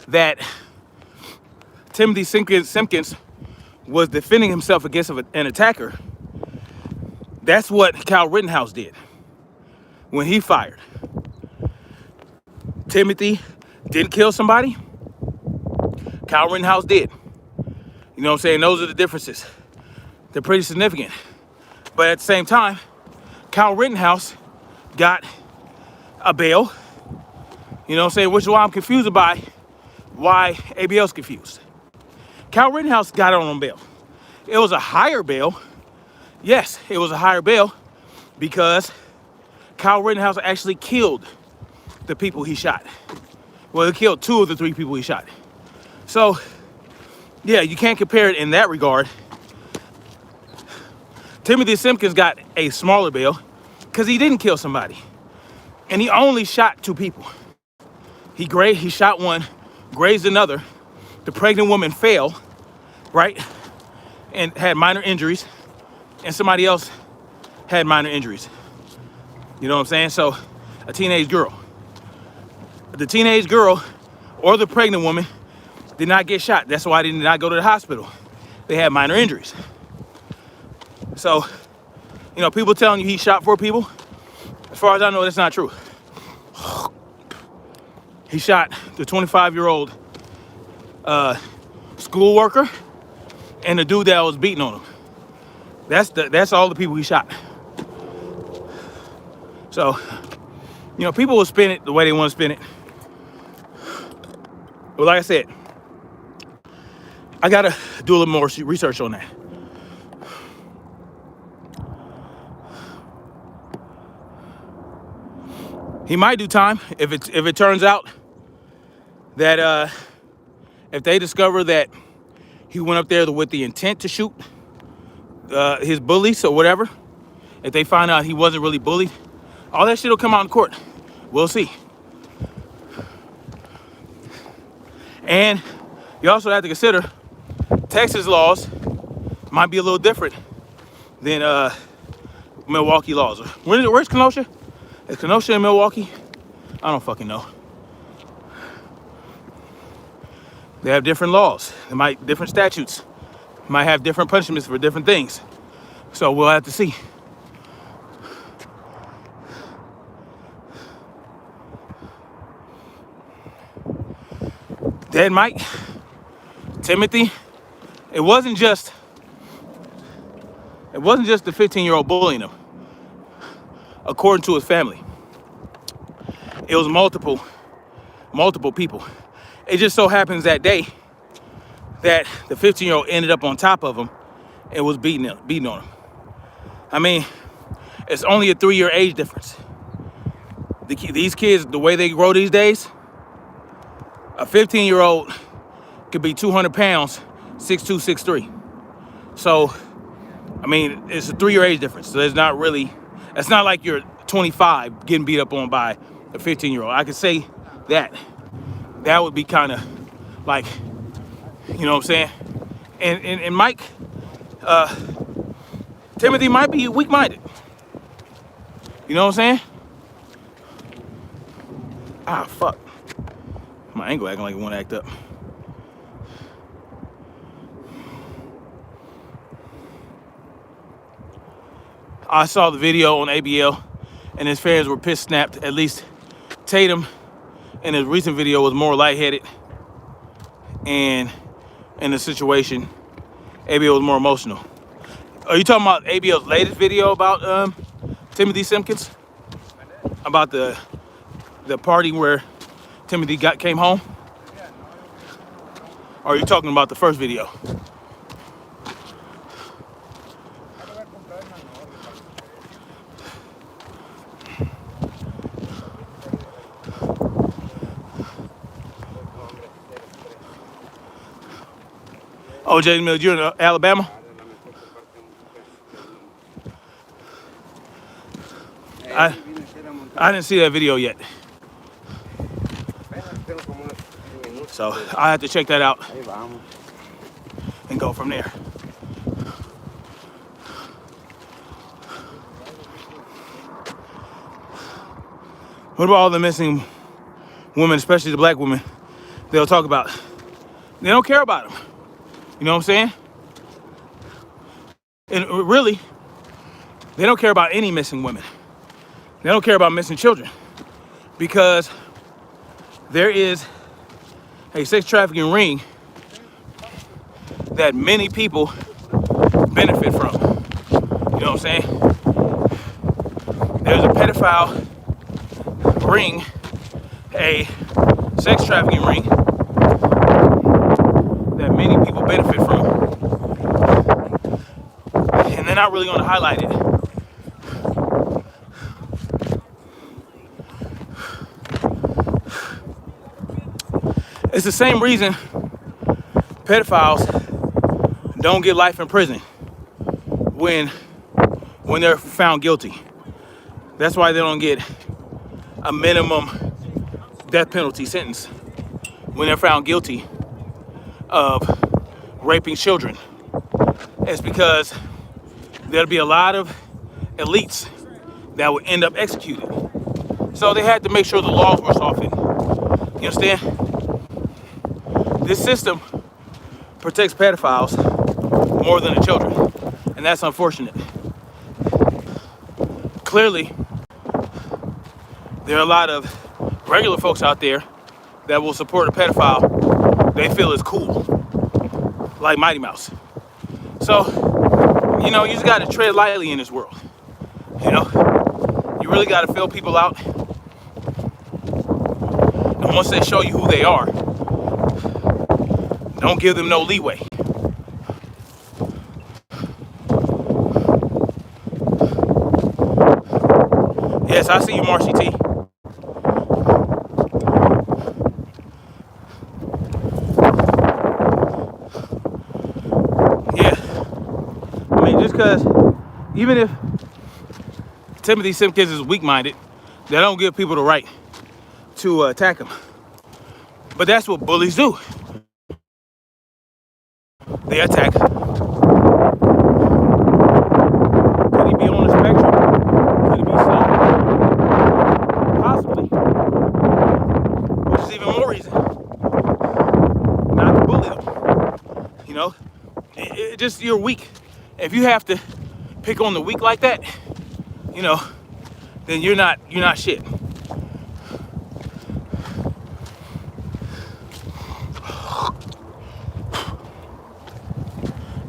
that Timothy Simpkins was defending himself against an attacker, that's what Kyle Rittenhouse did when he fired. Timothy didn't kill somebody. Kyle Rittenhouse did. You know what I'm saying? Those are the differences. They're pretty significant. But at the same time, Kyle Rittenhouse got a bail. You know what I'm saying? Which is why I'm confused about why ABL's confused. Kyle Rittenhouse got on bail. It was a higher bail. Yes, it was a higher bail because Kyle Rittenhouse actually killed the people he shot. Well, he killed 2 of the 3 people he shot. So, yeah, you can't compare it in that regard. Timothy Simpkins got a smaller bail because he didn't kill somebody. And he only shot 2 people. He shot one, grazed another. The pregnant woman fell, right? And had minor injuries. And somebody else had minor injuries. You know what I'm saying? So, a teenage girl. The teenage girl or the pregnant woman did not get shot. That's why they did not go to the hospital. They had minor injuries. So, you know, people telling you he shot 4 people, as far as I know, that's not true. He shot the 25-year-old school worker and the dude that was beating on him. That's all the people he shot. So, you know, people will spin it the way they want to spin it. But like I said, I gotta do a little more research on that. He might do time if it turns out that if they discover that he went up there with the intent to shoot his bullies or whatever. If they find out he wasn't really bullied, all that shit will come out in court. We'll see. And you also have to consider Texas laws might be a little different than Milwaukee laws. Where's Kenosha? Is Kenosha in Milwaukee? I don't fucking know. They have different laws. They might different statutes. Might have different punishments for different things. So we'll have to see. Dead Mike, Timothy, it wasn't just the 15-year-old bullying him, according to his family. It was multiple people. It just so happens that day that the 15-year-old ended up on top of him and was beating on him. I mean, it's only a 3-year age difference. These kids, the way they grow these days, A 15-year-old could be 200 pounds, 6'2", 6'3". So, I mean, it's a 3-year age difference. So it's not really, it's not like you're 25 getting beat up on by a 15-year-old. I could say that. That would be kind of like, you know what I'm saying? And Mike, Timothy might be weak-minded. You know what I'm saying? Ah, fuck. My ankle acting like it want to act up. I saw the video on ABL, and his fans were pissed snapped. At least Tatum in his recent video was more lightheaded, and in the situation, ABL was more emotional. Are you talking about ABL's latest video about Timothy Simpkins? About the party where Timothy came home? Or are you talking about the first video? Oh, Jaden Mills, you're in Alabama? I didn't see that video yet. So I have to check that out and go from there. What about all the missing women, especially the black women, they'll talk about? They don't care about them. You know what I'm saying? And really, they don't care about any missing women. They don't care about missing children, because there is a sex trafficking ring that many people benefit from. You know what I'm saying? There's a pedophile ring, a sex trafficking ring that many people benefit from. And they're not really going to highlight it. It's the same reason pedophiles don't get life in prison when they're found guilty. That's why they don't get a minimum death penalty sentence when they're found guilty of raping children. It's because there'll be a lot of elites that would end up executed. So they had to make sure the laws were softened. You understand? This system protects pedophiles more than the children, and that's unfortunate. Clearly, there are a lot of regular folks out there that will support a pedophile they feel is cool, like Mighty Mouse. So, you know, you just gotta tread lightly in this world. You know, you really gotta fill people out. And once they show you who they are, don't give them no leeway. Yes, I see you, Marcy T. Yeah. I mean, just because, even if Timothy Simpkins is weak-minded, they don't give people the right to attack him. But that's what bullies do. They attack. Could he be on the spectrum? Could he be slow? Possibly. Which is even more reason not to bully them. You know, it just, you're weak. If you have to pick on the weak like that, you know, then you're not shit.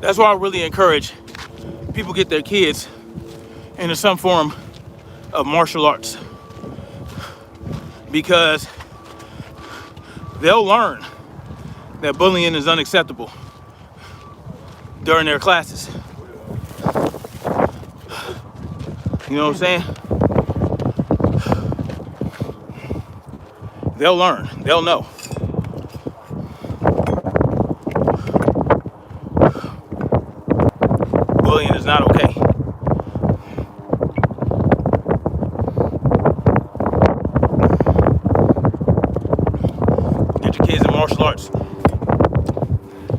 That's why I really encourage people get their kids into some form of martial arts, because they'll learn that bullying is unacceptable during their classes. You know what I'm saying? They'll learn, they'll know. not okay. Get your kids in martial arts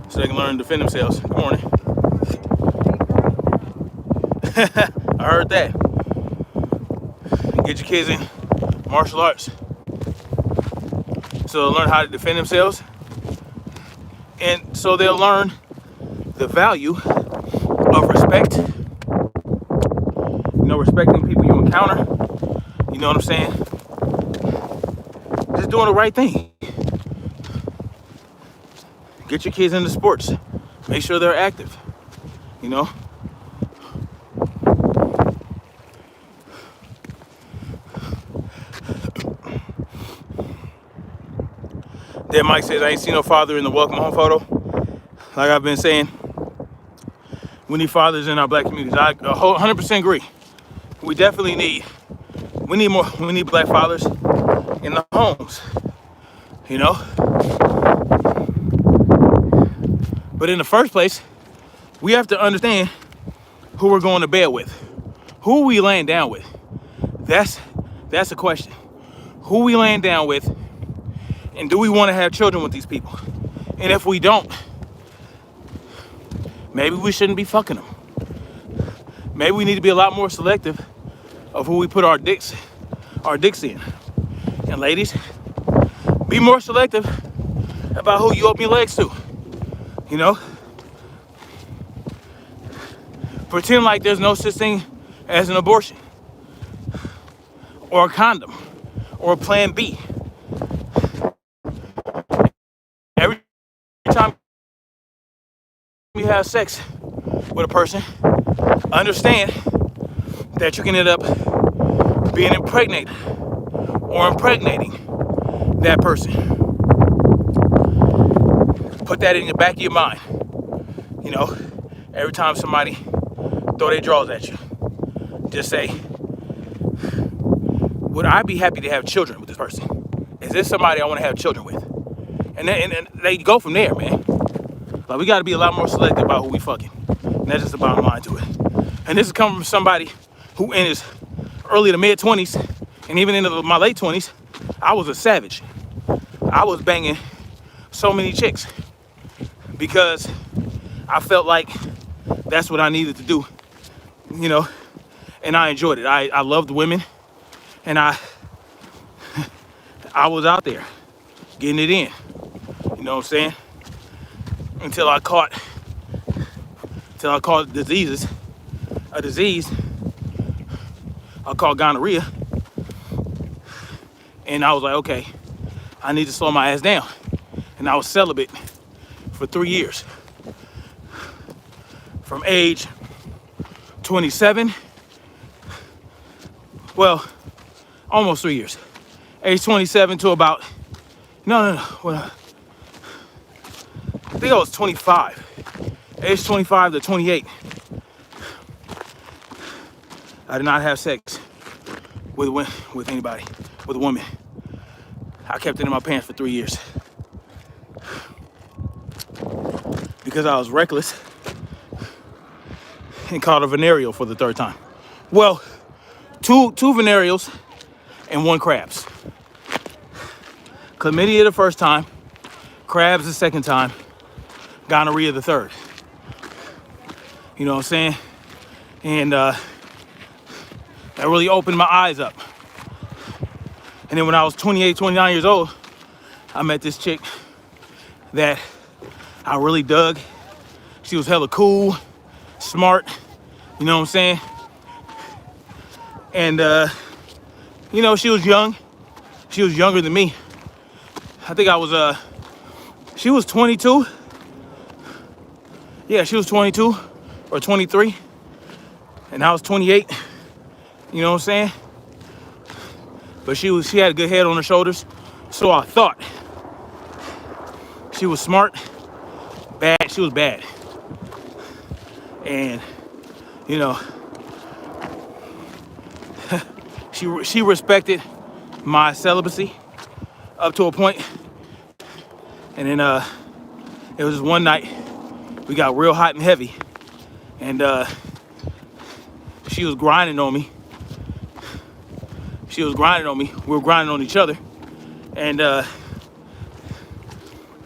so they can learn to defend themselves. Good morning. I heard that. Get your kids in martial arts so they'll learn how to defend themselves, and so they'll learn the value of respect. You know, respecting people you encounter. You know what I'm saying? Just doing the right thing. Get your kids into sports. Make sure they're active. You know? Then Mike says, I ain't seen no father in the welcome home photo. Like I've been saying, we need fathers in our black communities. I 100% agree. We definitely need more. We need black fathers in the homes, you know? But in the first place, we have to understand who we're going to bed with. Who are we laying down with? That's the question. Who are we laying down with? And do we want to have children with these people? And if we don't, maybe we shouldn't be fucking them. Maybe we need to be a lot more selective of who we put our dicks in. And ladies, be more selective about who you open your legs to. You know? Pretend like there's no such thing as an abortion, or a condom, or a plan B. Every time you have sex with a person, understand that you can end up being impregnated or impregnating that person. Put that in the back of your mind. You know, every time somebody throw their drawers at you, just say, would I be happy to have children with this person? Is this somebody I want to have children with? And then they go from there, man. Like, we got to be a lot more selective about who we fucking. And that's just the bottom line to it. And this is coming from somebody who in his early to mid 20s and even into my late 20s, I was a savage. I was banging so many chicks because I felt like that's what I needed to do, you know, and I enjoyed it. I loved women, and I was out there getting it in, you know what I'm saying? Until I caught a disease I called gonorrhea, and I was like, okay, I need to slow my ass down. And I was celibate for 3 years. From age 27, well, almost 3 years. Age 27 to about, no. I think I was 25. Age 25 to 28. I did not have sex with anybody, with a woman. I kept it in my pants for 3 years. Because I was reckless and caught a venereal for the third time. Well, two venereals and 1 crabs. Chlamydia the first time, crabs the second time, gonorrhea the third. You know what I'm saying? And that really opened my eyes up. And then when I was 28, 29 years old, I met this chick that I really dug. She was hella cool, smart, you know what I'm saying? And, you know, she was young. She was younger than me. I think she was 22. Yeah, she was 22 or 23. And I was 28, you know what I'm saying? But she had a good head on her shoulders. So I thought. She was smart, bad, she was bad. And, you know, she respected my celibacy up to a point. And then it was just one night, we got real hot and heavy. And she was grinding on me. She was grinding on me. We were grinding on each other. And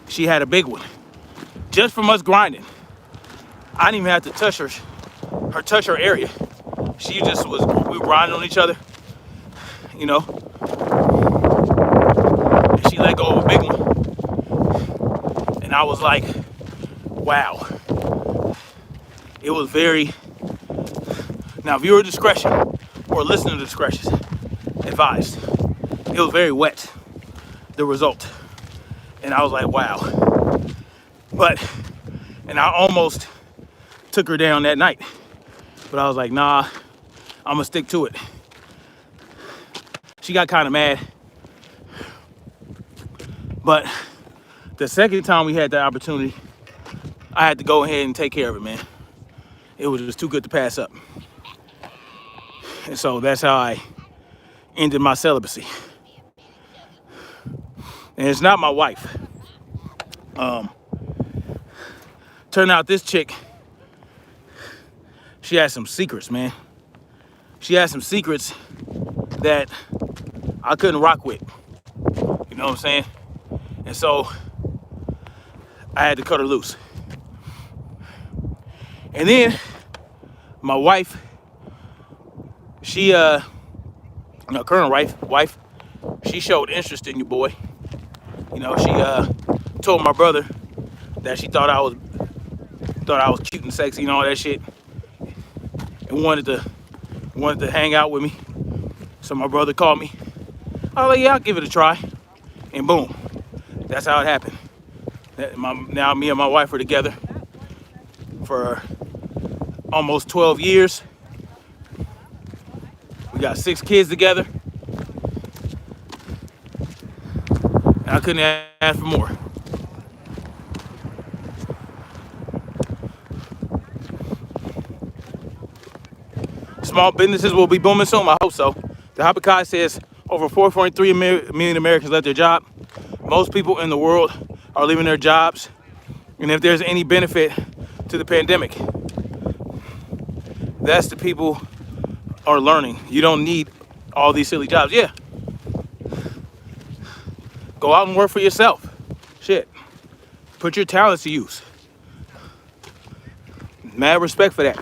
she had a big one. Just from us grinding. I didn't even have to touch touch her area. She just we were grinding on each other, you know. And she let go of a big one. And I was like, wow. It was very, now viewer discretion or listener discretion advised. It was very wet, the result. And I was like, wow. And I almost took her down that night. But I was like, nah, I'm gonna stick to it. She got kind of mad. But the second time we had the opportunity, I had to go ahead and take care of it, man. It was just too good to pass up. And so that's how I ended my celibacy. And it's not my wife. Turned out this chick, she had some secrets, man. She had some secrets that I couldn't rock with. You know what I'm saying? And so I had to cut her loose. And then my wife, she, my current wife, she showed interest in you, boy. You know, she told my brother that she thought I was cute and sexy and all that shit, and wanted to hang out with me. So my brother called me. I was like, yeah, I'll give it a try. And boom, that's how it happened. Now me and my wife are together for almost 12 years. We got 6 kids together. And I couldn't ask for more. Small businesses will be booming soon, I hope so. The Habakkuk says over 4.3 million Americans left their job. Most people in the world are leaving their jobs. And if there's any benefit to the pandemic, that's the people are learning. You don't need all these silly jobs. Yeah. Go out and work for yourself. Shit. Put your talents to use. Mad respect for that.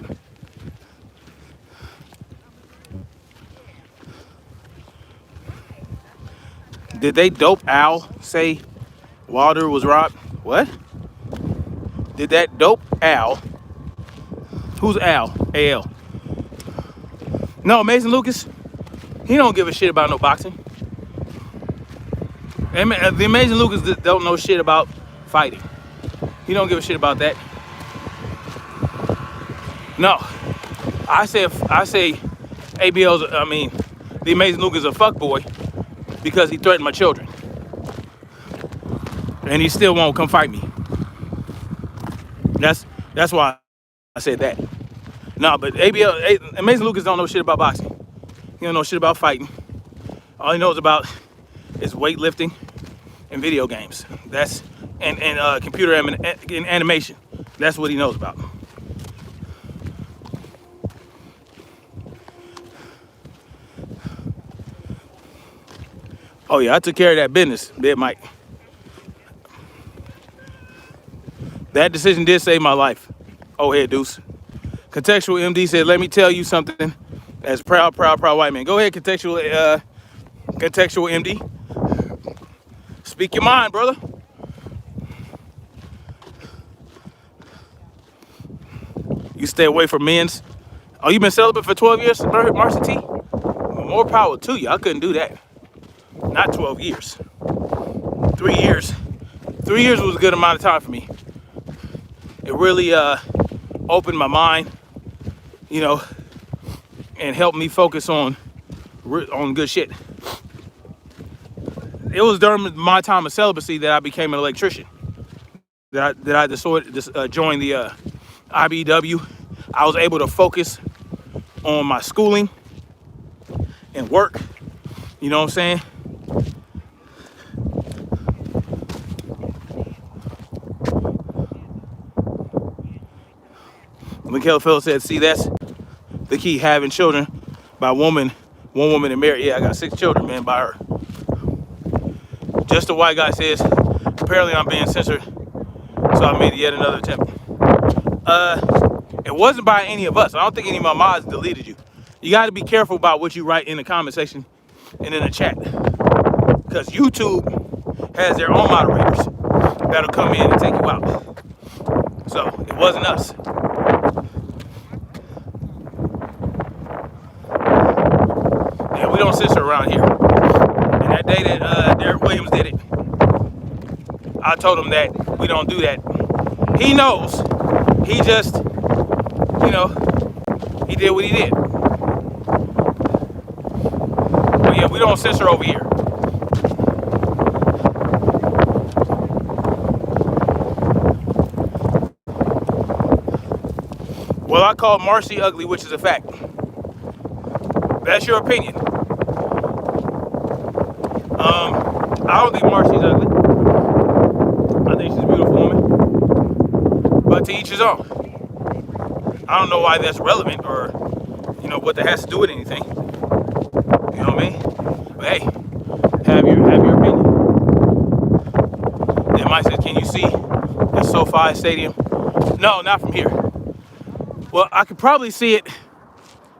Did they dope Al say Wilder was robbed? What? Did that dope Al? Who's Al? AL. No, Mason Lucas. He don't give a shit about no boxing. The Amazing Lucas don't know shit about fighting. He don't give a shit about that. No, I say the Amazing Lucas is a fuck boy because he threatened my children, and he still won't come fight me. That's why I said that. No, but Amazing Lucas don't know shit about boxing. He don't know shit about fighting. All he knows about is weightlifting and video games. And computer animation. That's what he knows about. Oh yeah, I took care of that business, Big Mike. That decision did save my life. Oh, hey, Deuce. Contextual MD said, let me tell you something as proud white man. Go ahead, Contextual MD. Speak your mind, brother. You stay away from men's. Oh, you been celibate for 12 years, Marcy T? Well, more power to you. I couldn't do that. Not 12 years. 3 years. 3 years was a good amount of time for me. It really opened my mind, you know, and helped me focus on good shit. It was during my time of celibacy that I became an electrician. That I joined the IBEW. I was able to focus on my schooling and work. You know what I'm saying? Mikhail Phil said, see, that's they keep having children by one woman and married. Yeah, I got 6 children, man, by her. Just a white guy says, apparently I'm being censored, so I made yet another attempt. It wasn't by any of us. I don't think any of my mods deleted you. You got to be careful about what you write in the comment section and in the chat, because YouTube has their own moderators that'll come in and take you out. So it wasn't us. Yeah, we don't censor around here. And that day that Derek Williams did it, I told him that we don't do that. He knows. He just, you know, he did what he did. But yeah, we don't censor over here. Well, I called Marcy ugly, which is a fact. That's your opinion. I don't think Marcy's ugly. I think she's a beautiful woman. But to each his own. I don't know why that's relevant or, you know, what that has to do with anything. You know what I mean? But hey, have your opinion. Then Mike says, can you see the SoFi Stadium? No, not from here. Well, I could probably see it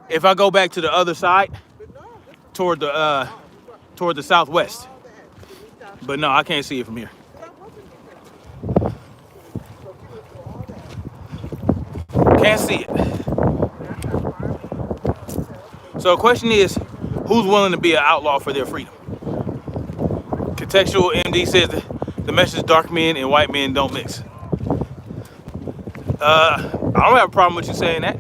if I go back to the other side, toward the southwest. But no, I can't see it from here. Can't see it. So the question is, who's willing to be an outlaw for their freedom? Contextual MD says the message dark men and white men don't mix. I don't have a problem with you saying that.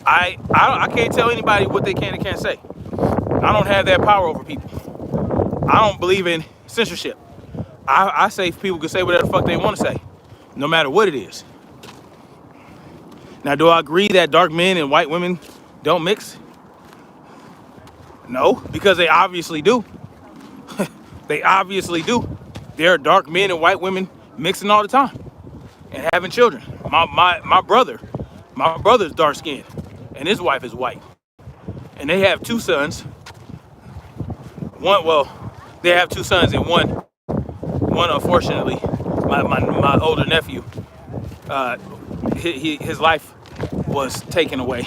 I can't tell anybody what they can and can't say. I don't have that power over people. I don't believe in censorship. I say people can say whatever the fuck they want to say, no matter what it is. Now, do I agree that dark men and white women don't mix? No, because they obviously do. They obviously do. There are dark men and white women mixing all the time and having children. My brother's dark skinned and his wife is white. And they have 2 sons. They have 2 sons and one unfortunately, my older nephew, his life was taken away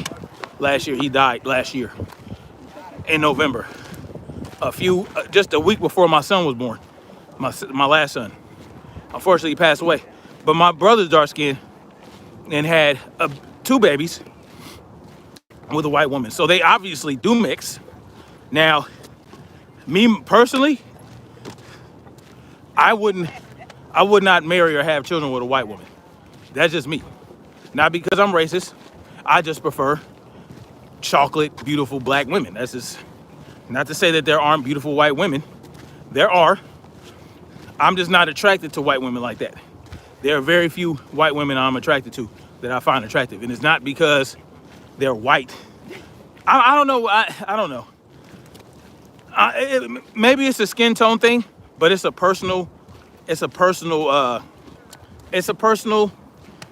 last year. He died last year in November. Just a week before my son was born, my last son. Unfortunately, he passed away. But my brother's dark skinned and had 2 babies with a white woman. So they obviously do mix. Now, me personally, I would not marry or have children with a white woman. That's just me. Not because I'm racist. I just prefer chocolate, beautiful black women. That's just not to say that there aren't beautiful white women. There are. I'm just not attracted to white women like that. There are very few white women I'm attracted to that I find attractive. And it's not because they're white. I don't know. I don't know. Maybe it's a skin tone thing, but it's a personal,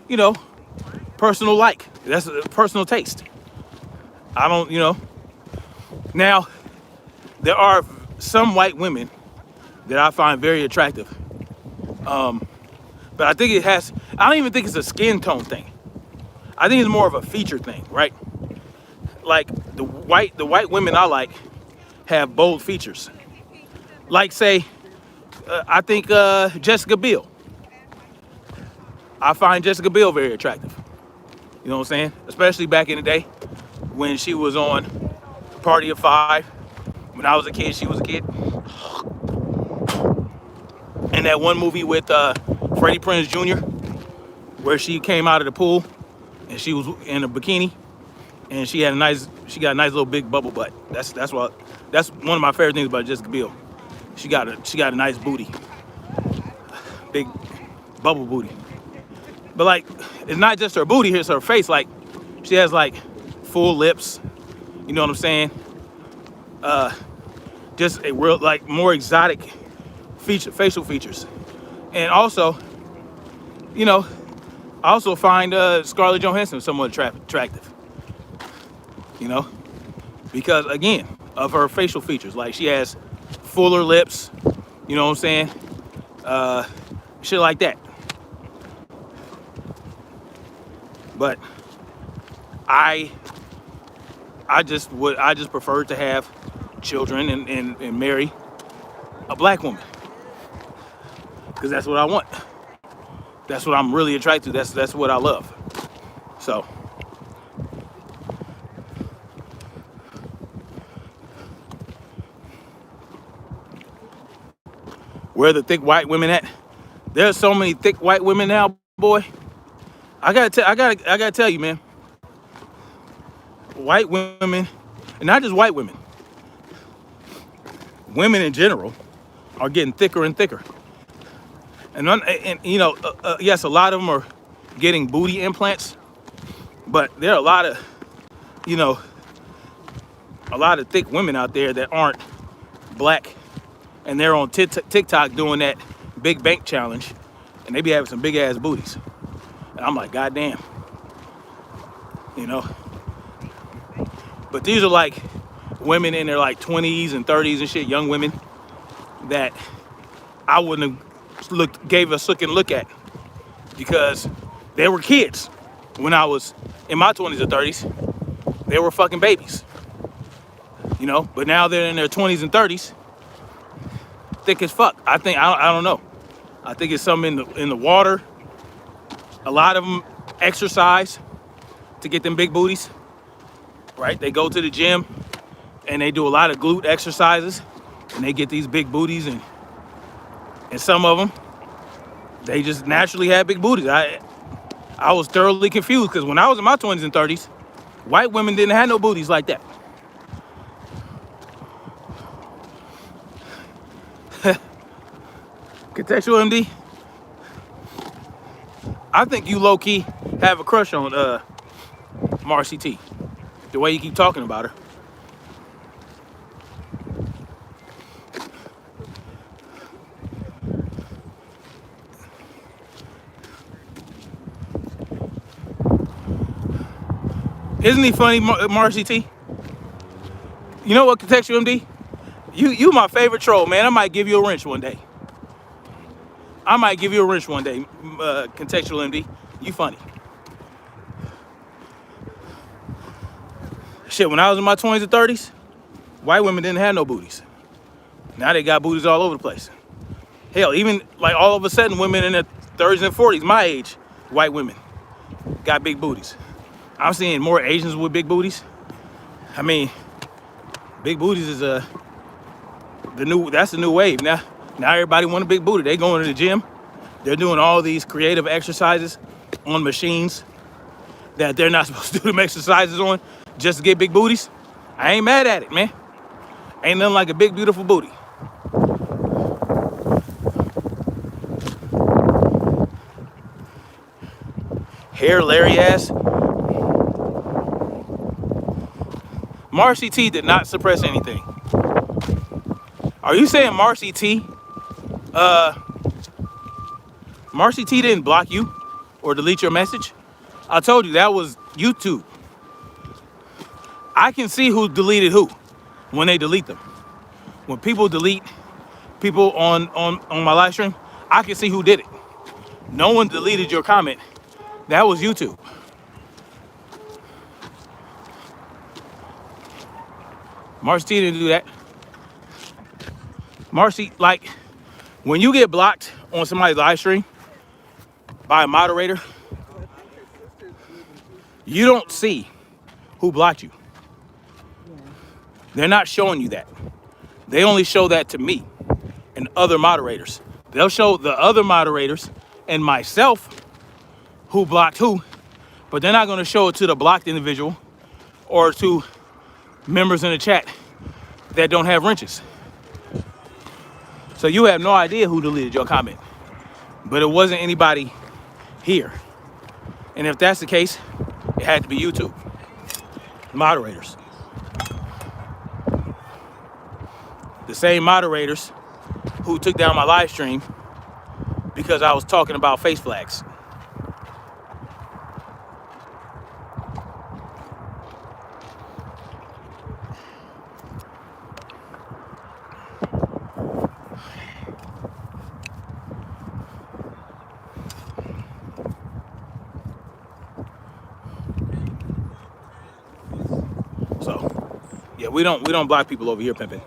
you know, personal like. That's a personal taste. I don't, you know. Now, there are some white women that I find very attractive. But I think I don't even think it's a skin tone thing. I think it's more of a feature thing, right? Like the white women I like have bold features. Like say, I think Jessica Biel. I find Jessica Biel very attractive. You know what I'm saying? Especially back in the day when she was on Party of Five. When I was a kid, she was a kid. And that one movie with Freddie Prinze Jr., where she came out of the pool and she was in a bikini and she got a nice little big bubble butt. That's one of my favorite things about Jessica Biel. She got a nice booty, big bubble booty. But like, it's not just her booty, it's her face. Like, she has like full lips. You know what I'm saying? Just a real, like, more exotic facial features. And also, you know, I also find Scarlett Johansson somewhat attractive, you know, because again, of her facial features. Like she has fuller lips, you know what I'm saying? Shit like that. But I just prefer to have children and marry a black woman. Because that's what I want. That's what I'm really attracted to. That's what I love. So where are the thick white women at? There's so many thick white women now, boy. I gotta tell you, man. White women, and not just white women, women in general are getting thicker and thicker. And you know, yes, a lot of them are getting booty implants, but there are a lot of, you know, a lot of thick women out there that aren't black, and they're on TikTok doing that big bank challenge, and they be having some big ass booties. And I'm like, God damn, you know. But these are like women in their like 20s and 30s and shit, young women that I wouldn't have gave a second look at because they were kids when I was in my 20s or 30s. They were fucking babies, you know. But now they're in their 20s and 30s, thick as fuck. I don't know. I think it's something in the water. A lot of them exercise to get them big booties, right? They go to the gym and they do a lot of glute exercises and they get these big booties, and some of them, they just naturally have big booties. I was thoroughly confused because when I was in my 20s and 30s, white women didn't have no booties like that. Contextual MD, I think you low-key have a crush on Marcy T, the way you keep talking about her. Isn't he funny, Marcy T? You know what, Contextual MD? You my favorite troll, man. I might give you a wrench one day. Contextual MD. You funny. Shit, when I was in my 20s and 30s, white women didn't have no booties. Now they got booties all over the place. Hell, even like all of a sudden, women in their 30s and 40s, my age, white women, got big booties. I'm seeing more Asians with big booties. I mean, big booties is that's the new wave. Now everybody want a big booty. They going to the gym. They're doing all these creative exercises on machines that they're not supposed to do them exercises on just to get big booties. I ain't mad at it, man. Ain't nothing like a big, beautiful booty. Hair, Larry ass. Marcy T did not suppress anything. Are you saying Marcy T? Marcy T didn't block you or delete your message? I told you that was YouTube. I can see who deleted who when they delete them. When people delete people on my live stream, I can see who did it. No one deleted your comment. That was YouTube. Marcy T didn't do that. Marcy, like, when you get blocked on somebody's live stream by a moderator, you don't see who blocked you. They're not showing you that. They only show that to me and other moderators. They'll show the other moderators and myself who blocked who, but they're not going to show it to the blocked individual or to members in the chat that don't have wrenches. So you have no idea who deleted your comment, but it wasn't anybody here. And if that's the case, it had to be YouTube moderators. The same moderators who took down my live stream because I was talking about face flags. Yeah, we don't block people over here pimping.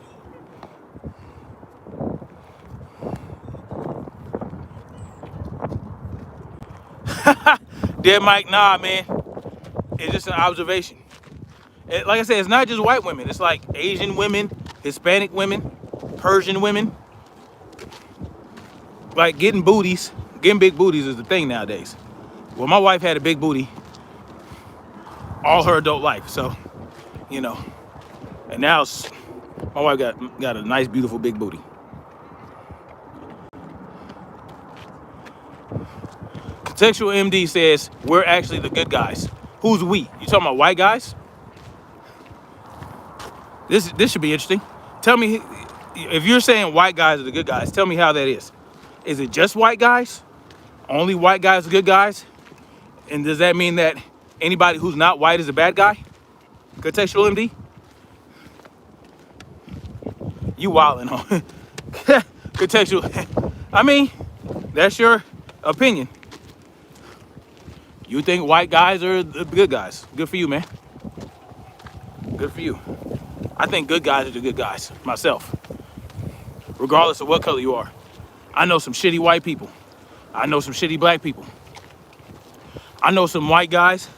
Dead Mike, nah, man. It's just an observation. Like I said, it's not just white women. It's like Asian women, Hispanic women, Persian women. Like getting big booties is the thing nowadays. Well, my wife had a big booty all her adult life, so you know. And now my wife got a nice, beautiful big booty. Contextual MD says we're actually the good guys. Who's we? You talking about white guys? This should be interesting. Tell me, if you're saying white guys are the good guys, tell me how that is. Is it just white guys? Only white guys are good guys? And does that mean that anybody who's not white is a bad guy? Contextual MD? You wildin' on contextual. I mean, that's your opinion. You think white guys are the good guys. Good for you, man. Good for you. I think good guys are the good guys, myself. Regardless of what color you are. I know some shitty white people. I know some shitty black people. I know some white guys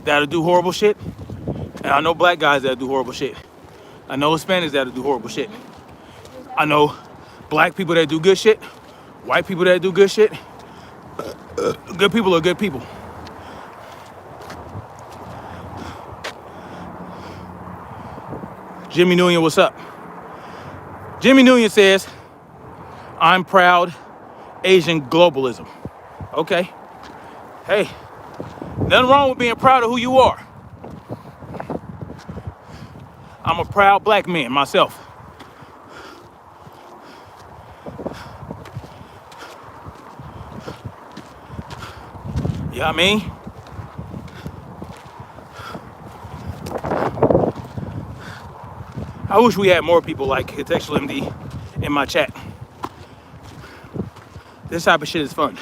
that'll do horrible shit. And I know black guys that'll do horrible shit. I know Hispanics that'll do horrible shit. I know black people that do good shit. White people that do good shit. Good people are good people. Jimmy Nguyen, what's up? Jimmy Nguyen says, I'm proud Asian globalism. Okay. Hey, nothing wrong with being proud of who you are. I'm a proud black man myself. You know what I mean? I wish we had more people like Contextual MD in my chat. This type of shit is fun.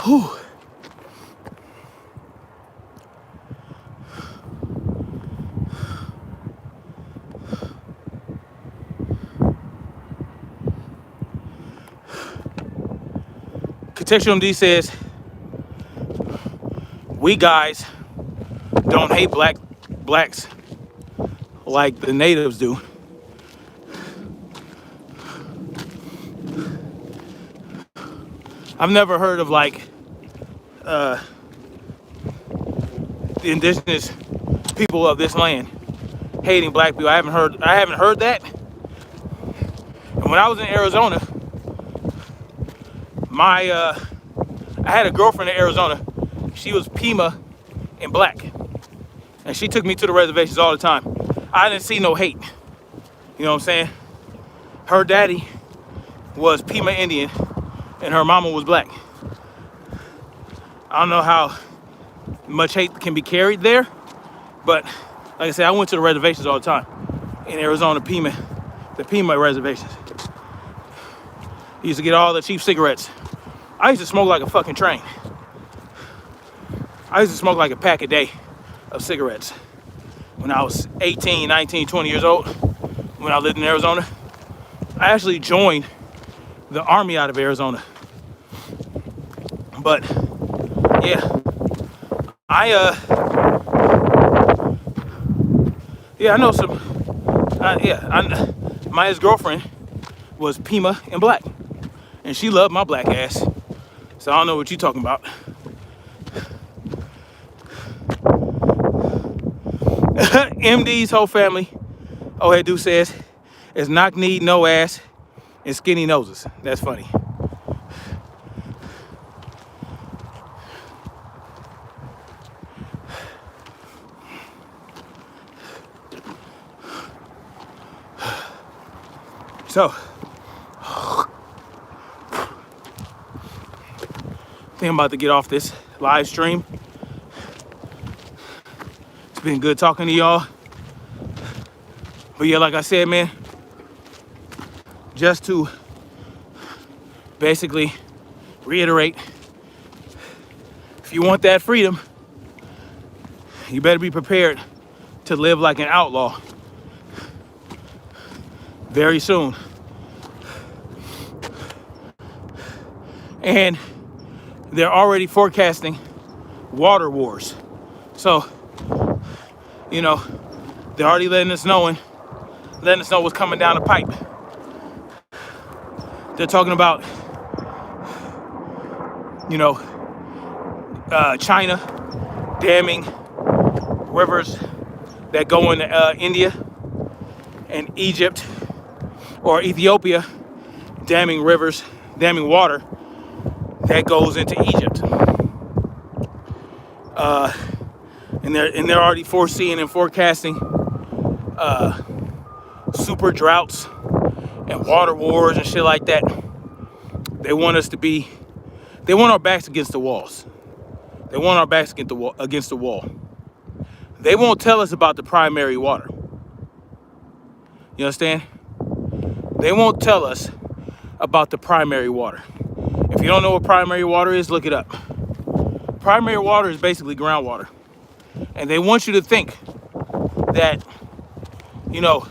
Whew. Contextual MD says, we guys don't hate blacks like the natives do. I've never heard of like the indigenous people of this land hating black people. I haven't heard that. And when I was in Arizona, I had a girlfriend in Arizona. She was Pima and black. And she took me to the reservations all the time. I didn't see no hate. You know what I'm saying? Her daddy was Pima Indian and her mama was black. I don't know how much hate can be carried there, but like I said, I went to the reservations all the time in Arizona, the Pima reservations. Used to get all the cheap cigarettes. I used to smoke like a fucking train. I used to smoke like a pack a day of cigarettes when I was 18, 19, 20 years old, when I lived in Arizona. I actually joined the army out of Arizona. But yeah, I know some, my ex-girlfriend was Pima and black, and she loved my black ass. So I don't know what you're talking about. MD's whole family, oh hey dude says, is knock-kneed, no ass, and skinny noses. That's funny. So, I think I'm about to get off this live stream. It's been good talking to y'all. But yeah, like I said, man, just to basically reiterate, if you want that freedom, you better be prepared to live like an outlaw very soon. And they're already forecasting water wars. So, you know, they're already letting us know what's coming down the pipe. They're talking about, you know, China damming rivers that go into India, and Egypt or Ethiopia damming water that goes into Egypt. And they're already foreseeing and forecasting super droughts and water wars and shit like that. They want our backs against the walls. They want our backs against the wall. They won't tell us about the primary water. You understand? They won't tell us about the primary water. If you don't know what primary water is, look it up. Primary water is basically groundwater. And they want you to think that, you know,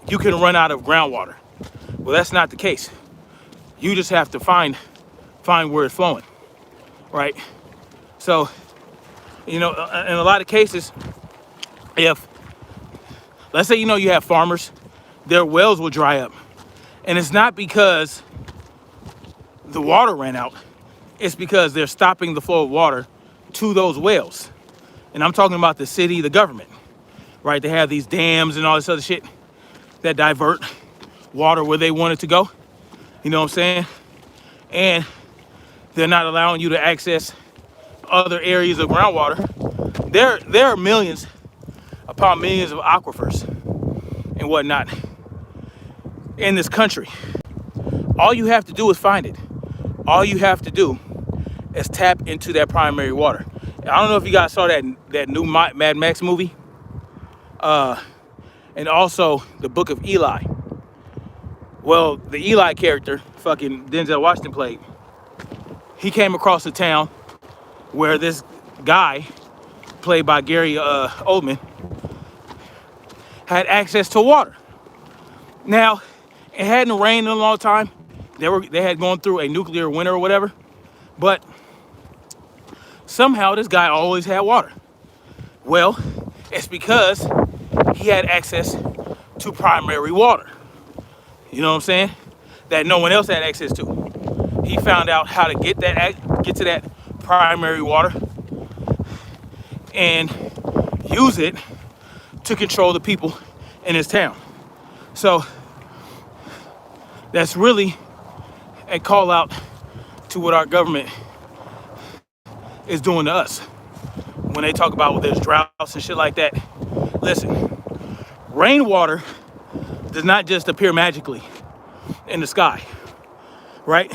you can run out of groundwater. Well, that's not the case. You just have to find where it's flowing, right? So, you know, in a lot of cases, if, let's say, you know, you have farmers, their wells will dry up. And it's not because the water ran out. It's because they're stopping the flow of water to those wells. And I'm talking about the city, the government, right? They have these dams and all this other shit that divert water where they want it to go. You know what I'm saying? And they're not allowing you to access other areas of groundwater. There are millions upon millions of aquifers and whatnot in this country. All you have to do is find it. All you have to do is tap into that primary water. I don't know if you guys saw that new Mad Max movie, and also the Book of Eli. Well, the Eli character, fucking Denzel Washington played, he came across a town where this guy, played by Gary Oldman, had access to water. Now, it hadn't rained in a long time. They had gone through a nuclear winter or whatever, but somehow this guy always had water. Well, it's because he had access to primary water. You know what I'm saying? That no one else had access to. He found out how to get to that primary water and use it to control the people in his town. So that's really a call out to what our government is doing to us. When they talk about there's droughts and shit like that, listen, rainwater does not just appear magically in the sky, right?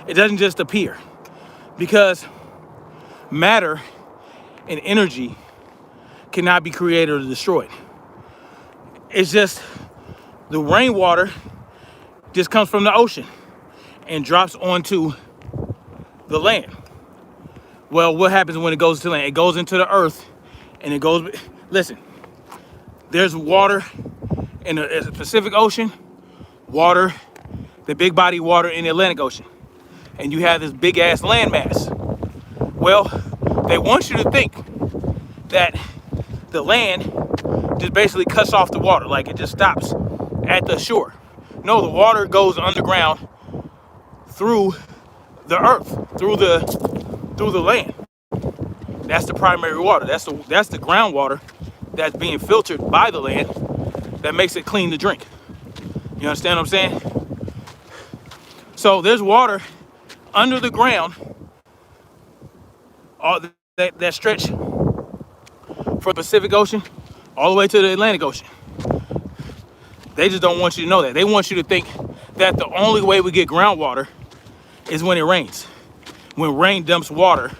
It doesn't just appear, because matter and energy cannot be created or destroyed. It's just the rainwater just comes from the ocean and drops onto the land. Well, what happens when it goes to land? It goes into the earth and it goes, listen, there's water in the Pacific Ocean, water, the big body water in the Atlantic Ocean. And you have this big ass landmass. Well, they want you to think that the land just basically cuts off the water, like it just stops at the shore. No, the water goes underground through the earth, through the land. That's the primary water. That's the groundwater that's being filtered by the land that makes it clean to drink. You understand what I'm saying? So there's water under the ground, all that stretch from the Pacific Ocean all the way to the Atlantic Ocean. They just don't want you to know that. They want you to think that the only way we get groundwater is when it rains. When rain dumps water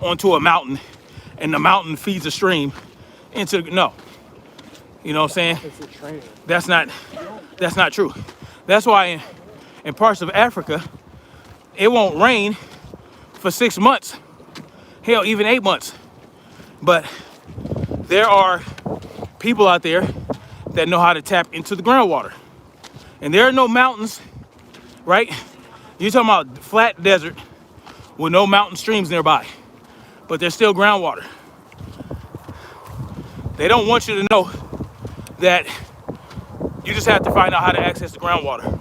onto a mountain and the mountain feeds a stream into the, no. You know what I'm saying? That's not true. That's why in parts of Africa, it won't rain for 6 months. Hell, even 8 months. But there are people out there that know how to tap into the groundwater. And there are no mountains, right? You're talking about flat desert with no mountain streams nearby, but there's still groundwater. They don't want you to know that you just have to find out how to access the groundwater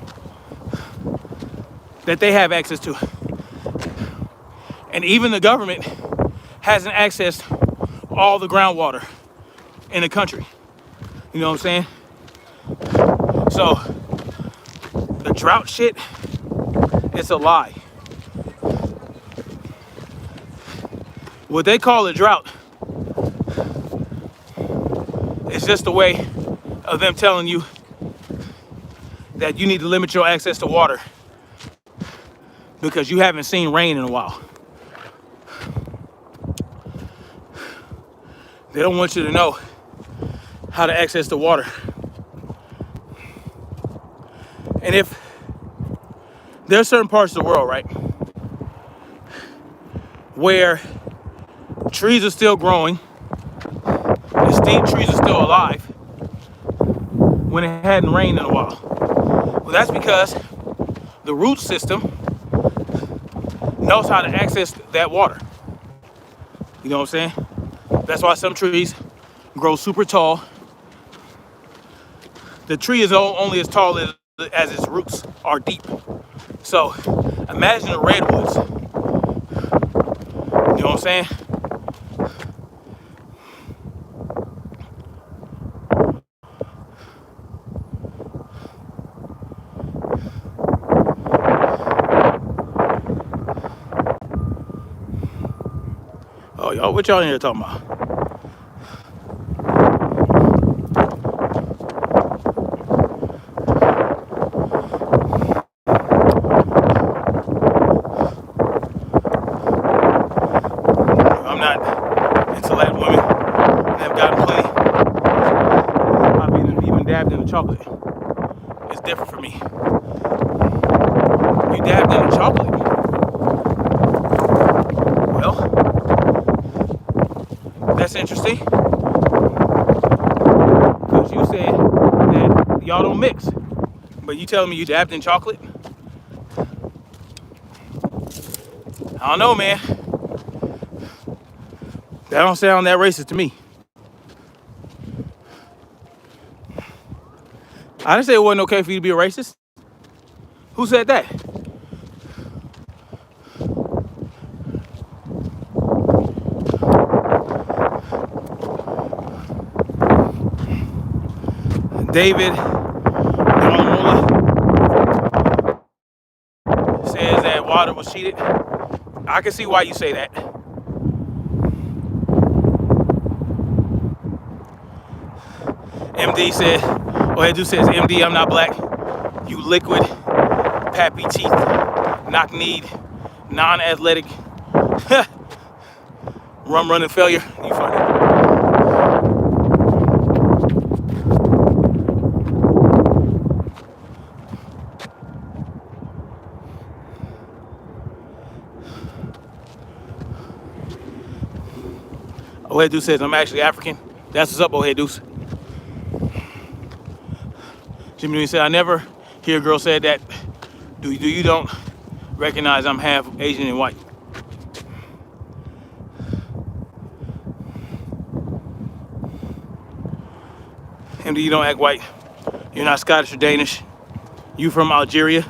that they have access to. And even the government hasn't accessed all the groundwater in the country. You know what I'm saying? So the drought shit, it's a lie. What they call a drought is just a way of them telling you that you need to limit your access to water because you haven't seen rain in a while. They don't want you to know how to access the water. And if there's certain parts of the world, right, where trees are still growing, and trees are still alive when it hadn't rained in a while. Well, that's because the root system knows how to access that water. You know what I'm saying? That's why some trees grow super tall. The tree is only as tall as its roots are deep. So imagine the redwoods. You know what I'm saying? Oh, y'all, what y'all in here talking about? I'm not into Latin women. I've gotten plenty. I've even dabbed in the chocolate. It's different for me. You dabbed in the chocolate? Well, that's interesting. Because you said that y'all don't mix. But you telling me you dabbed in chocolate? I don't know, man. That don't sound that racist to me. I didn't say it wasn't okay for you to be a racist. Who said that? David says that water was cheated. I can see why you say that. MD said, Ohedu says, MD, I'm not black. You liquid, pappy teeth, knock-kneed, non-athletic, rum-running failure. You funny. Ohedu says, I'm actually African. That's what's up, Ohedu. Jimmy said, I never hear a girl say that. Do you don't recognize I'm half Asian and white? MD, you don't act white. You're not Scottish or Danish. You from Algeria.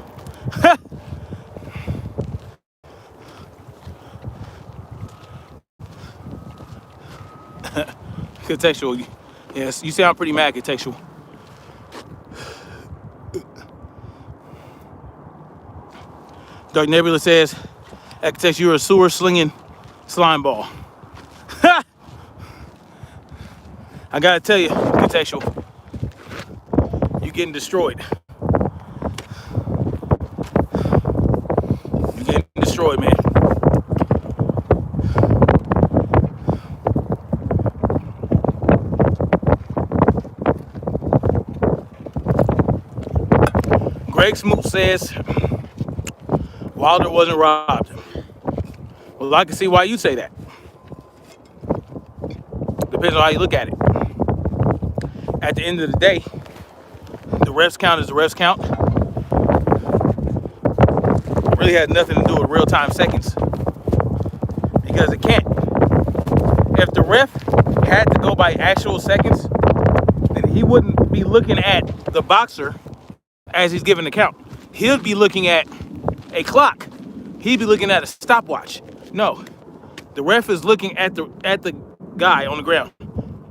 Contextual. Yes, you sound pretty mad contextual. Dark Nebula says, Architects, you're a sewer slinging slime ball. I gotta tell you, contextual, you're getting destroyed. You're getting destroyed, man. Greg Smoot says Wilder wasn't robbed. Well, I can see why you say that. Depends on how you look at it. At the end of the day, the refs count is the refs count. It really has nothing to do with real-time seconds. Because it can't. If the ref had to go by actual seconds, then he wouldn't be looking at the boxer as he's giving the count. He'll be looking at a clock. He'd be looking at a stopwatch. No, the ref is looking at the guy on the ground,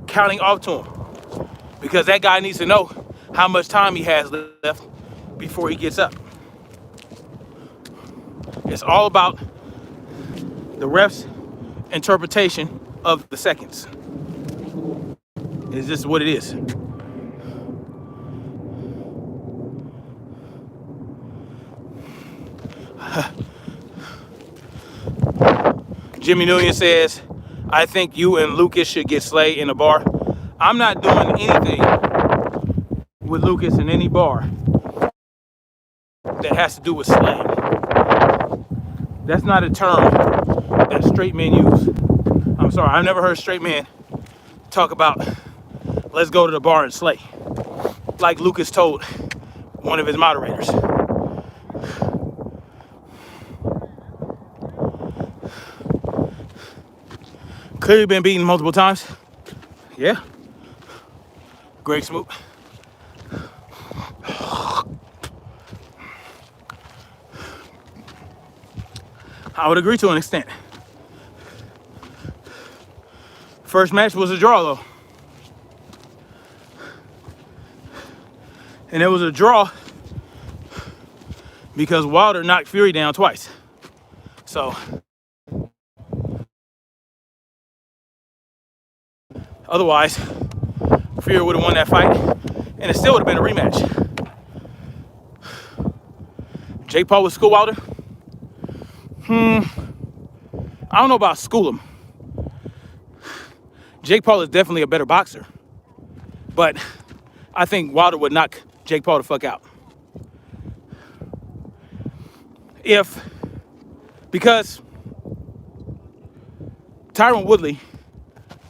counting off to him, because that guy needs to know how much time he has left before he gets up. It's all about the ref's interpretation of the seconds. It's just what it is. Jimmy Nguyen says, I think you and Lucas should get Slay in a bar. I'm not doing anything with Lucas in any bar that has to do with slaying. That's not a term that straight men use. I'm sorry, I've never heard straight men talk about, let's go to the bar and slay, like Lucas told one of his moderators. Clearly been beaten multiple times. Yeah. Greg Smoot. I would agree to an extent. First match was a draw though. And it was a draw because Wilder knocked Fury down twice. So otherwise, Fury would have won that fight, and it still would have been a rematch. Jake Paul would school Wilder? I don't know about school him. Jake Paul is definitely a better boxer, but I think Wilder would knock Jake Paul the fuck out. Because Tyron Woodley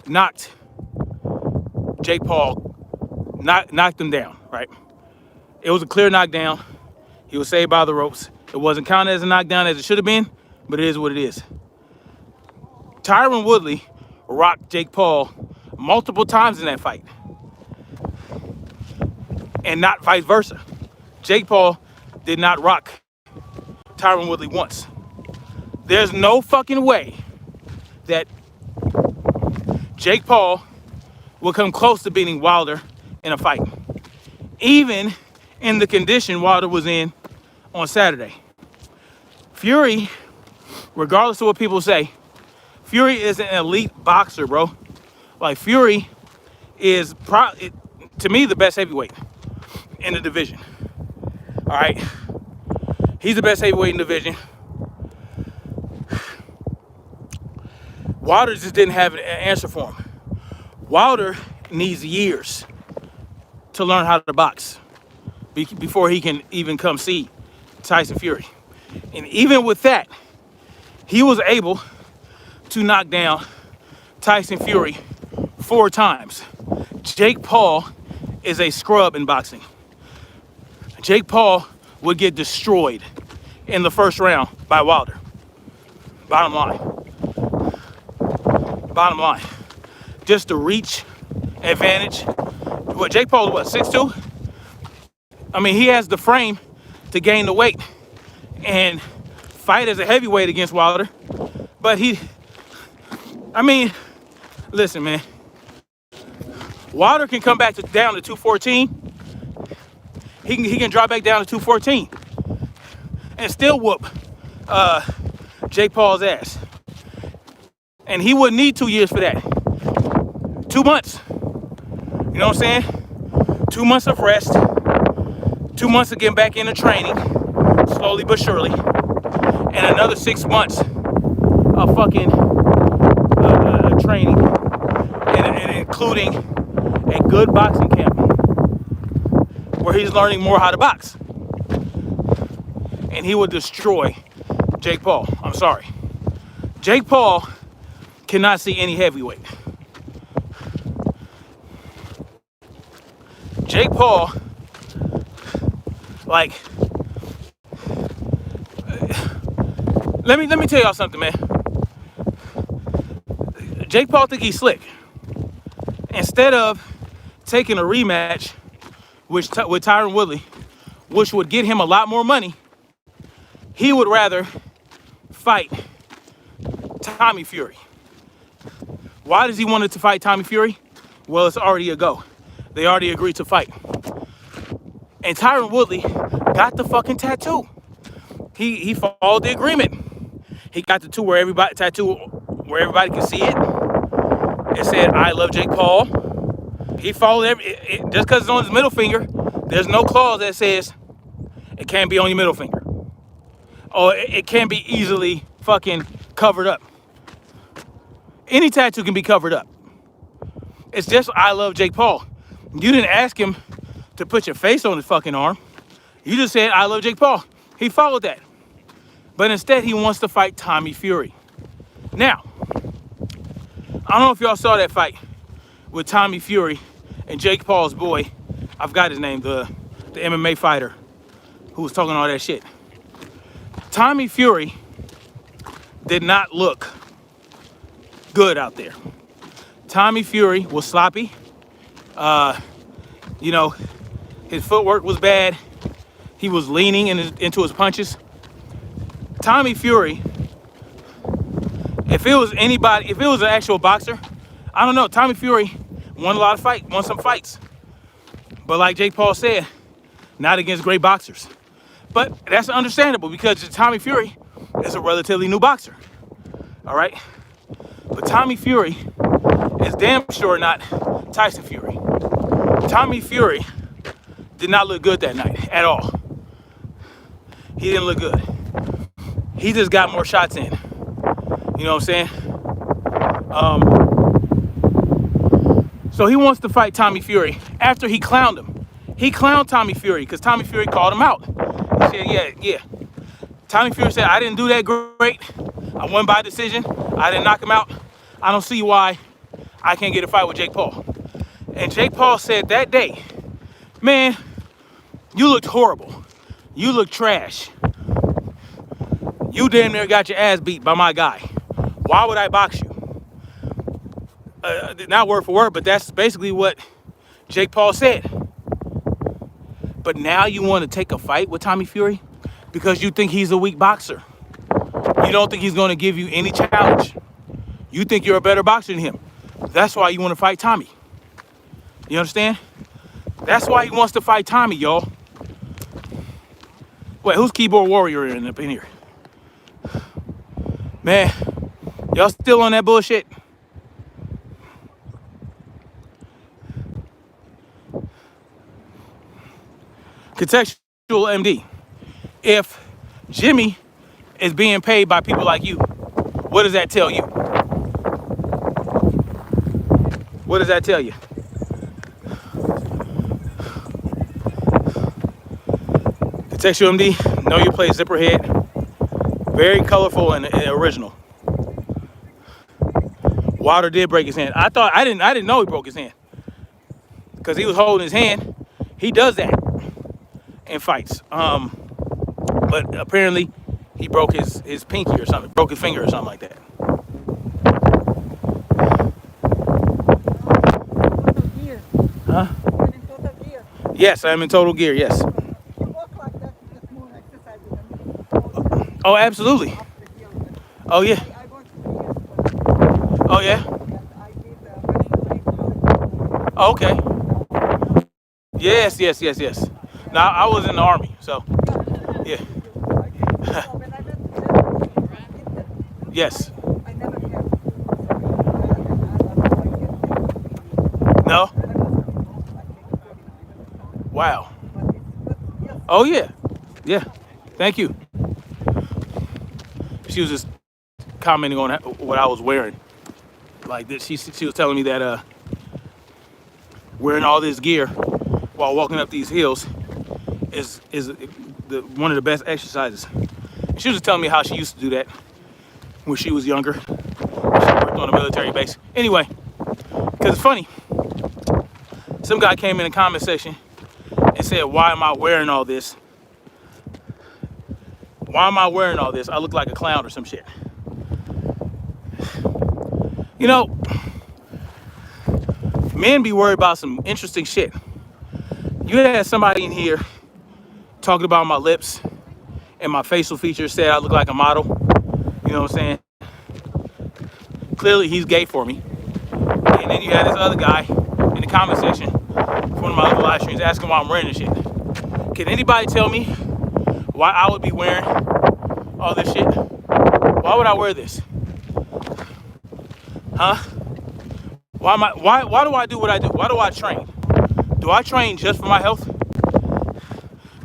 knocked Jake Paul, knocked him down, right? It was a clear knockdown. He was saved by the ropes. It wasn't counted as a knockdown as it should have been, but it is what it is. Tyron Woodley rocked Jake Paul multiple times in that fight, and not vice versa. Jake Paul did not rock Tyron Woodley once. There's no fucking way that Jake Paul will come close to beating Wilder in a fight, even in the condition Wilder was in on Saturday. Fury, regardless of what people say, Fury is an elite boxer, bro. Like, Fury is, to me, the best heavyweight in the division. All right? He's the best heavyweight in the division. Wilder just didn't have an answer for him. Wilder needs years to learn how to box before he can even come see Tyson Fury. And even with that, he was able to knock down Tyson Fury 4 times. Jake Paul is a scrub in boxing. Jake Paul would get destroyed in the first round by Wilder. Bottom line. Just the reach advantage. What, Jake Paul is what, 6'2"? I mean, he has the frame to gain the weight and fight as a heavyweight against Wilder. But listen, man. Wilder can come back down to 214. He can drop back down to 214 and still whoop Jake Paul's ass. And he wouldn't need 2 years for that. 2 months. You know what I'm saying? 2 months of rest. 2 months of getting back into training, slowly but surely. And another 6 months of fucking training. And including a good boxing camp where he's learning more how to box. and he would destroy Jake Paul. I'm sorry. Jake Paul cannot see any heavyweight. Jake Paul, like, let me tell y'all something, man. Jake Paul think he's slick. Instead of taking a rematch with Tyron Woodley, which would get him a lot more money, he would rather fight Tommy Fury. Why does he want to fight Tommy Fury? Well, it's already a go. They already agreed to fight. And Tyron Woodley got the fucking tattoo. He followed the agreement. He got the tattoo where everybody can see it. It said, "I love Jake Paul." He followed just because it's on his middle finger. There's no clause that says it can't be on your middle finger, or it can't be easily fucking covered up. Any tattoo can be covered up. It's just "I love Jake Paul." You didn't ask him to put your face on his fucking arm. You just said, "I love Jake Paul." He followed that. But instead, he wants to fight Tommy Fury. Now, I don't know if y'all saw that fight with Tommy Fury and Jake Paul's boy. I've got his name, the MMA fighter who was talking all that shit. Tommy Fury did not look good out there. Tommy Fury was sloppy. You know, his footwork was bad. He was leaning into his punches. Tommy Fury, if it was an actual boxer, I don't know. Tommy Fury won some fights. But like Jake Paul said, not against great boxers. But that's understandable because Tommy Fury is a relatively new boxer. All right? But Tommy Fury is damn sure not Tyson Fury. Tommy Fury did not look good that night at all. He didn't look good. He just got more shots in. You know what I'm saying? So he wants to fight Tommy Fury after he clowned him. He clowned Tommy Fury because Tommy Fury called him out. He said, yeah. Tommy Fury said, "I didn't do that great. I won by decision. I didn't knock him out. I don't see why I can't get a fight with Jake Paul." And Jake Paul said that day, "Man, you looked horrible. You looked trash. You damn near got your ass beat by my guy. Why would I box you?" Not word for word, but that's basically what Jake Paul said. But now you want to take a fight with Tommy Fury because you think he's a weak boxer. You don't think he's going to give you any challenge. You think you're a better boxer than him. That's why you want to fight Tommy. You understand? That's why he wants to fight Tommy, y'all. Wait, who's keyboard warrior up in here? Man, y'all still on that bullshit? Contextual MD. If Jimmy is being paid by people like you, what does that tell you? What does that tell you? Contextual MD, know your place, Zipperhead. Very colorful and original. Wilder did break his hand. I didn't know he broke his hand because he was holding his hand. He does that in fights. But apparently he broke his pinky or something, broke his finger or something like that. Huh? Yes, I'm in total gear. Yes. Oh, absolutely. Oh yeah. Oh yeah. Oh, okay. Yes. Now I was in the army, so yeah. Yes. No. Wow. Oh yeah. Yeah. Thank you. She was just commenting on what I was wearing. Like this, she was telling me that wearing all this gear while walking up these hills is one of the best exercises. And she was just telling me how she used to do that when she was younger. She worked on a military base. Anyway, because it's funny, some guy came in the comment section and said, why am I wearing all this? Why am I wearing all this? I look like a clown or some shit. You know, men be worried about some interesting shit. You had somebody in here talking about my lips and my facial features, said I look like a model. You know what I'm saying? Clearly he's gay for me. And then you had this other guy in the comment section for one of my other live streams asking why I'm wearing this shit. Can anybody tell me why I would be wearing all this shit? Why would I wear this? Huh? Why do I do what I do? Why do I train? Do I train just for my health?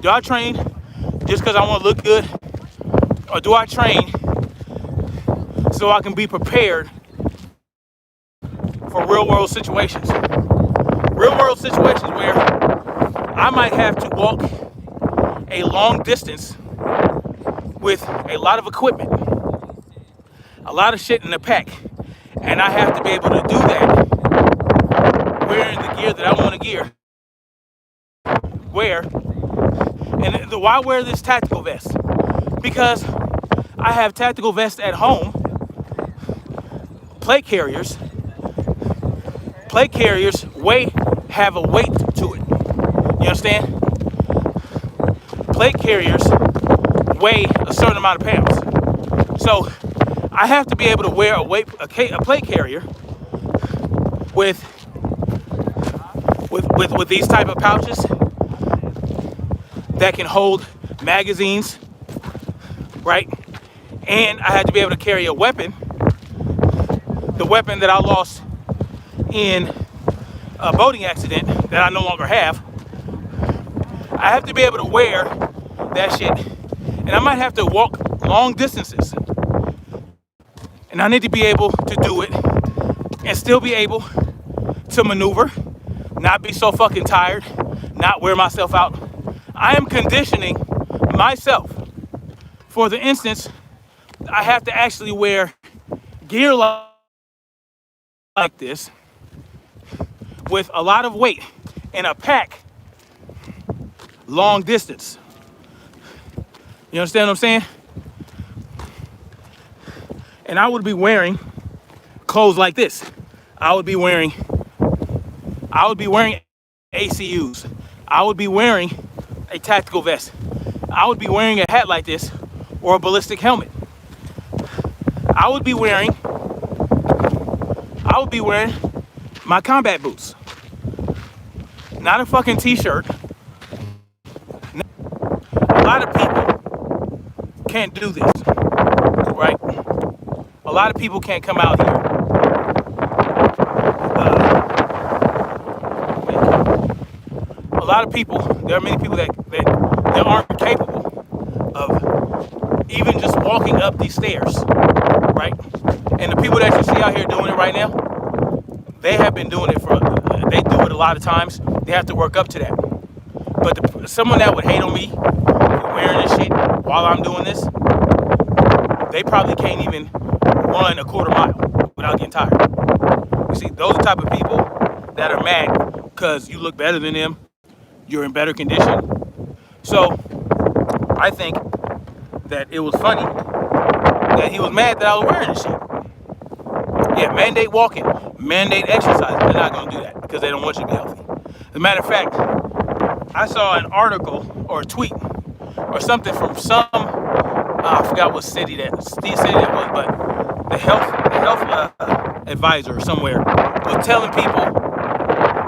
Do I train just because I want to look good? Or do I train so I can be prepared for real world situations? Real world situations where I might have to walk a long distance with a lot of equipment, a lot of shit in the pack, and I have to be able to do that wearing the gear that I want to wear. And why wear this tactical vest? Because I have tactical vests at home, plate carriers. Plate carriers have a weight to it. You understand? Plate carriers weigh a certain amount of pounds. So I have to be able to wear a plate carrier with these type of pouches that can hold magazines, right? And I had to be able to carry a weapon, the weapon that I lost in a boating accident that I no longer have. I have to be able to wear that shit, and I might have to walk long distances, and I need to be able to do it and still be able to maneuver, not be so fucking tired, not wear myself out. I am conditioning myself for the instance I have to actually wear gear like this with a lot of weight in a pack long distance. You understand what I'm saying? And I would be wearing clothes like this. I would be wearing ACUs. I would be wearing a tactical vest. I would be wearing a hat like this or a ballistic helmet. I would be wearing my combat boots. Not a fucking t-shirt. A lot of people can't do this, right? A lot of people can't come out here. A lot of people, there are many people that aren't capable of even just walking up these stairs, right? And the people that you see out here doing it right now, they have been doing it they do it a lot of times. They have to work up to that. But someone that would hate on me for wearing this shit while I'm doing this, they probably can't even run a quarter mile without getting tired. You see, those are the type of people that are mad because you look better than them, you're in better condition. So I think that it was funny that he was mad that I was wearing this shit. Yeah, mandate walking, mandate exercise. They're not gonna do that because they don't want you to be healthy. As a matter of fact, I saw an article or a tweet or something from I forgot what city that was, but the health advisor somewhere was telling people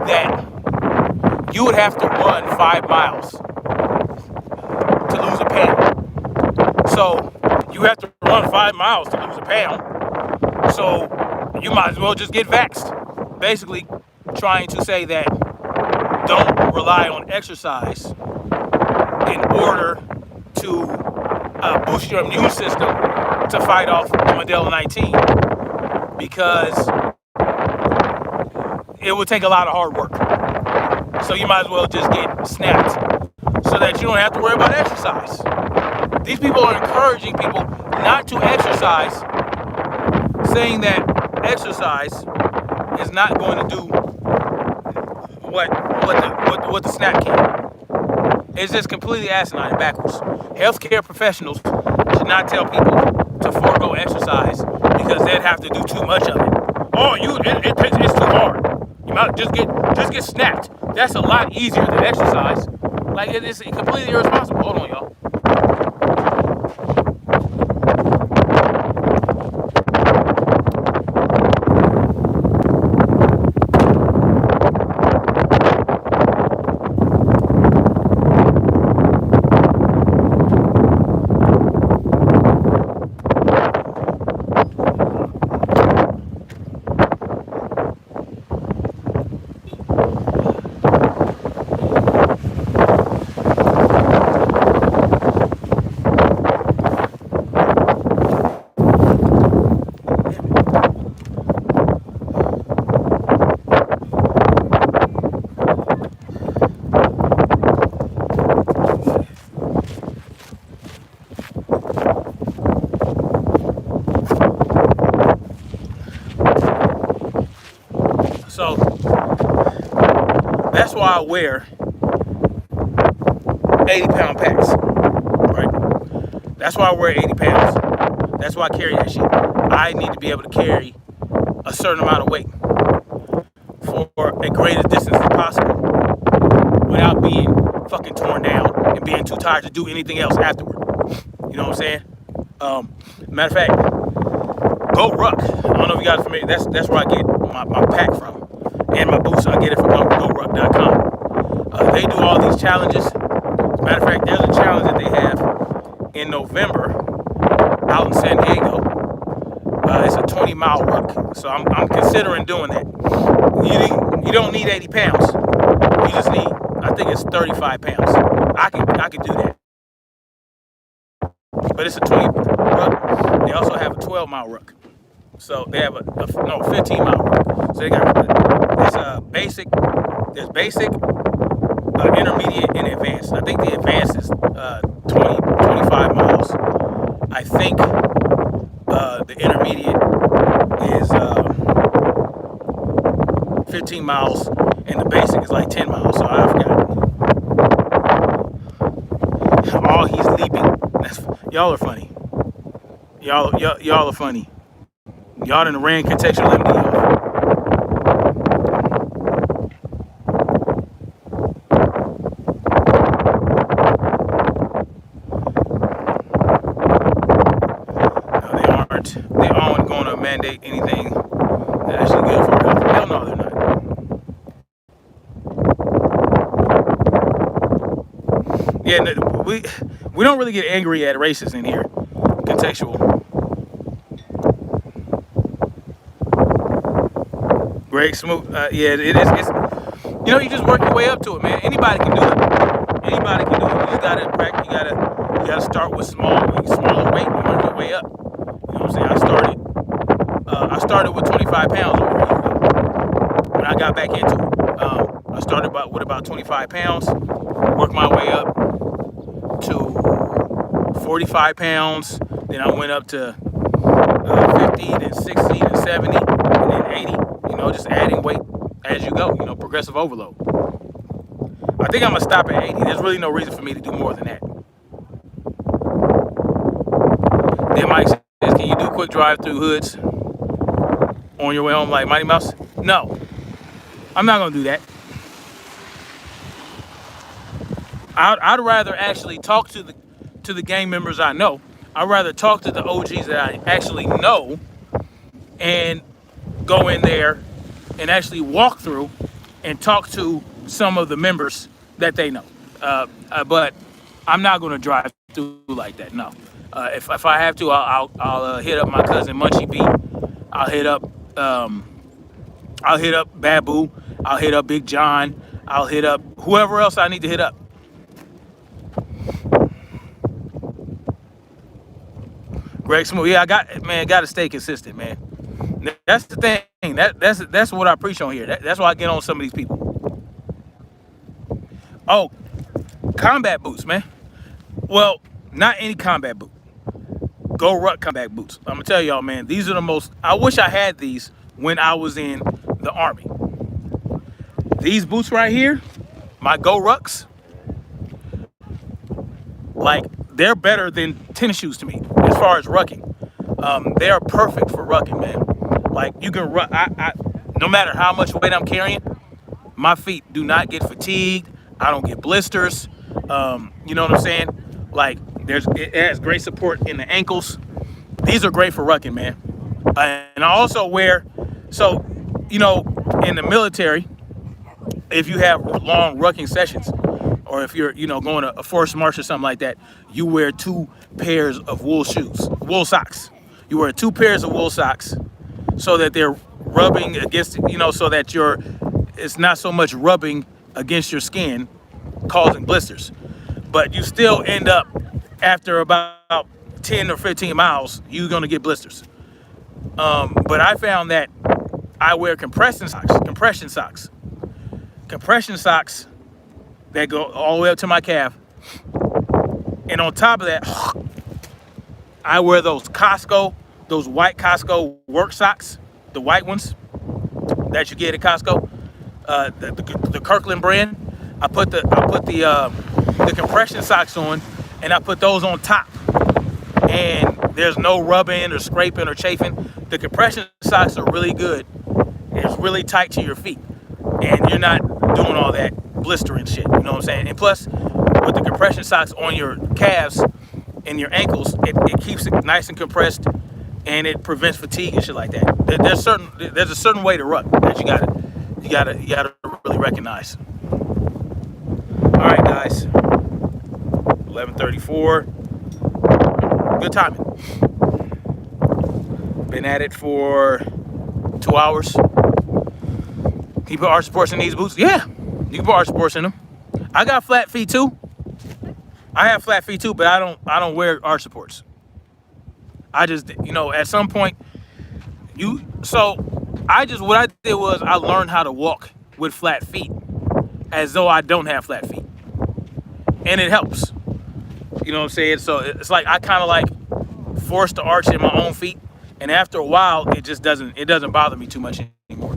that you would have to run 5 miles to lose a pound. So you have to run 5 miles to lose a pound. So you might as well just get vaxxed. Basically trying to say that don't rely on exercise in order to boost your immune system to fight off the Mandela 19, because it would take a lot of hard work. So you might as well just get snapped so that you don't have to worry about exercise. These people are encouraging people not to exercise, saying that exercise is not going to do what the snap can. It's just completely asinine and backwards. Healthcare professionals should not tell people to forego exercise because they'd have to do too much of it. Oh, it's too hard. You might just get snapped. That's a lot easier than exercise. Like it's completely irresponsible. Hold on, y'all. So that's why I wear 80-pound packs, right? That's why I wear 80 pounds. That's why I carry that shit. I need to be able to carry a certain amount of weight for a greater distance as possible without being fucking torn down and being too tired to do anything else afterward. You know what I'm saying? Matter of fact, Go Ruck. I don't know if you guys are familiar. That's where I get my pack from. And my boots, I get it from GoRuck.com. They do all these challenges. As a matter of fact, there's a challenge that they have in November out in San Diego. It's a 20-mile ruck. So I'm considering doing that. You don't need 80 pounds. You just need, I think it's 35 pounds. I can do that. But it's a 20 ruck. They also have a 12-mile ruck. So they have a 15-mile ruck. So they got there's basic, intermediate, and advanced. I think the advanced is 25 miles. I think the intermediate is 15 miles, and the basic is like 10 miles. So I forgot. Oh, he's leaping. Y'all are funny. Y'all are funny. Y'all done ran contextual MD off. They aren't going to mandate anything that's actually good for our health. Hell no, they're not. Yeah, we don't really get angry at racists in here. Contextual. Greg Smoot. Yeah, it is. It's, you just work your way up to it, man. Anybody can do it. Anybody can do it. You just gotta practice. You gotta start with smaller weight and work your way up. You know what I'm saying? I started with 25 pounds over a year ago when I got back into it. I started with about 25 pounds, worked my way up to 45 pounds. Then I went up to 50, then 60, then 70, and then 80. Just adding weight as you go. Progressive overload. I think I'm gonna stop at 80. There's really no reason for me to do more than that. Then Mike says, can you do quick drive-through hoods on your way home like Mighty Mouse? No, I'm not gonna do that. I'd rather actually talk to the gang members I know. I'd rather talk to the OGs that I actually know and go in there and actually walk through and talk to some of the members that they know. But I'm not going to drive through like that. No. If I have to, I'll hit up my cousin Munchie B. I'll hit up Babu. I'll hit up Big John. I'll hit up whoever else I need to hit up. Greg Smooth. Yeah, got to stay consistent, man. That's the thing. That's what I preach on here. That's why I get on some of these people. Oh, Combat boots, man. Well, not any combat boot. Go Ruck combat boots. I'm gonna tell y'all, man, these are the most, I wish I had these when I was in the Army. These boots right here, my Go Rucks, like, they're better than tennis shoes to me as far as rucking. They are perfect for rucking, man. Like, you can ruck, no matter how much weight I'm carrying, my feet do not get fatigued. I don't get blisters. You know what I'm saying? Like, it has great support in the ankles. These are great for rucking, man. And I also wear, so, you know, in the military, if you have long rucking sessions, or if you're, you know, going to a forced march or something like that, you wear 2 pairs of wool socks. You wear 2 pairs of wool socks so that they're rubbing against, you know, so that it's not so much rubbing against your skin, causing blisters. But you still end up, after about 10 or 15 miles, you're gonna get blisters. But I found that I wear compression socks that go all the way up to my calf. And on top of that, I wear those white Costco work socks, the white ones that you get at Costco, the Kirkland brand. I put the compression socks on, and I put those on top. And there's no rubbing or scraping or chafing. The compression socks are really good. It's really tight to your feet, and you're not doing all that blistering shit. You know what I'm saying? And plus, with the compression socks on your calves and your ankles, it keeps it nice and compressed, and it prevents fatigue and shit like that. There's a certain way to ruck that you gotta really recognize. All right, guys. 11:34. Good timing. Been at it for 2 hours. Can you put arch supports in these boots? Yeah, you can put arch supports in them. I got flat feet too. I have flat feet too, but I don't wear arch supports. I just, you know, at some point, what I did was I learned how to walk with flat feet as though I don't have flat feet. And it helps. You know what I'm saying? So it's like I kind of like force the arch in my own feet, and after a while, it doesn't bother me too much anymore.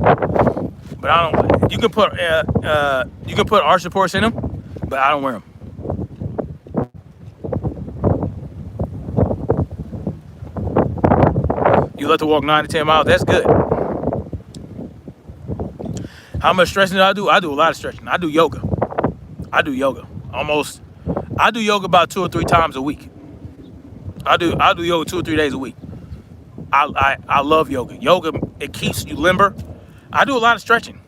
But you can put arch supports in them, but I don't wear them. You let to walk 9 to 10 miles. That's good. How much stretching do I do? I do a lot of stretching. I do yoga. I do yoga about 2 or 3 times a week. I do yoga 2 or 3 days a week. I love yoga. Yoga, it keeps you limber. I do a lot of stretching.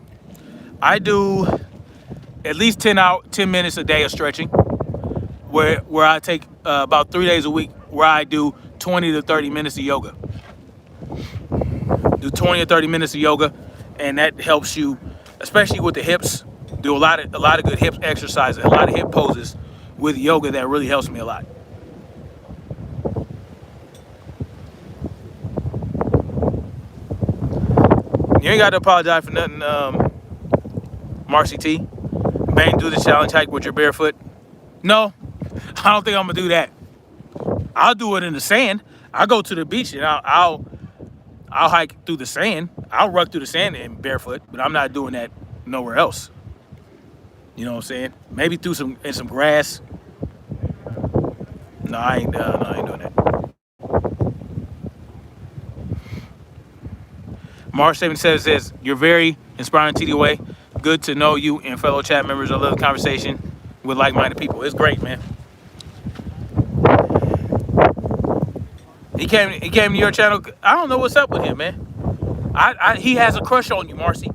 I do at least 10 minutes a day of stretching, where I take about 3 days a week where I do 20 to 30 minutes of yoga. Do 20 or 30 minutes of yoga, and that helps you, especially with the hips. Do a lot of good hip exercises, a lot of hip poses with yoga that really helps me a lot. You ain't got to apologize for nothing, Marcy T. Bang, do the challenge hike with your barefoot. No, I don't think I'm gonna do that. I'll do it in the sand. I'll go to the beach and I'll hike through the sand. I'll ruck through the sand in barefoot, but I'm not doing that nowhere else. You know what I'm saying? Maybe through some grass. No, I ain't doing that. March 77 says, you're very inspiring, TDOA. Good to know you and fellow chat members. I love the conversation with like-minded people. It's great, man. He came to your channel. I don't know what's up with him, man. He has a crush on you, Marcy.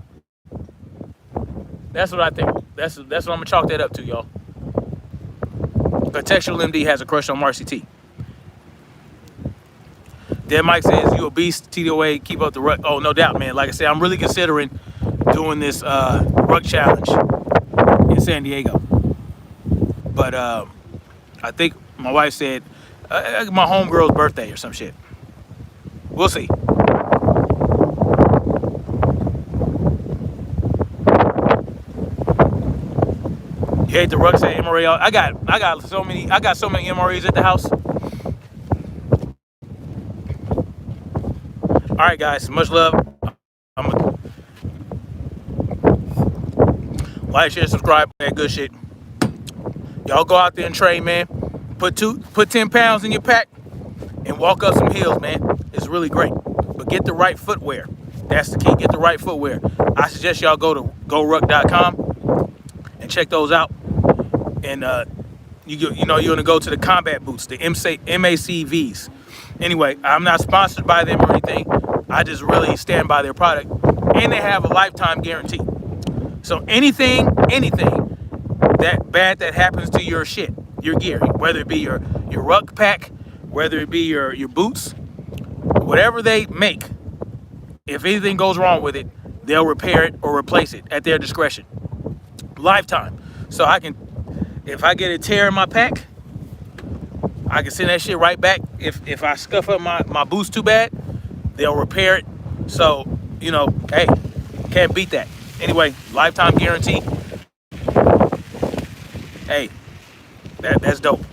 That's what I think. That's what I'm gonna chalk that up to, y'all. Contextual MD has a crush on Marcy T. Dead Mike says, you a beast, TDOA, keep up the ruck. Oh, no doubt, man. Like I said, I'm really considering doing this ruck challenge in San Diego. But I think my wife said my homegirl's birthday or some shit. We'll see. You hate the rucksack MRE? I got so many MREs at the house. All right, guys. Much love. I'm gonna like, share, subscribe. That good shit. Y'all go out there and train, man. Put 10 pounds in your pack and walk up some hills, man. It's really great. But get the right footwear. That's the key. Get the right footwear. I suggest y'all go to goruck.com and check those out. And you're gonna go to the combat boots, the MACVs. Anyway, I'm not sponsored by them or anything. I just really stand by their product, and they have a lifetime guarantee. So anything that bad that happens to your shit, your gear, whether it be your ruck pack, whether it be your boots, whatever they make, if anything goes wrong with it, they'll repair it or replace it at their discretion. Lifetime. So if I get a tear in my pack, I can send that shit right back. If I scuff up my boots too bad, they'll repair it. So, hey, can't beat that. Anyway, lifetime guarantee. Hey, that's dope.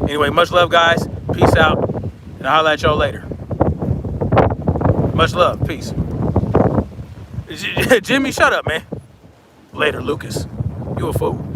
Anyway, much love, guys. Peace out. And I'll holler at y'all later. Much love. Peace. Jimmy, shut up, man. Later, Lucas. You a fool.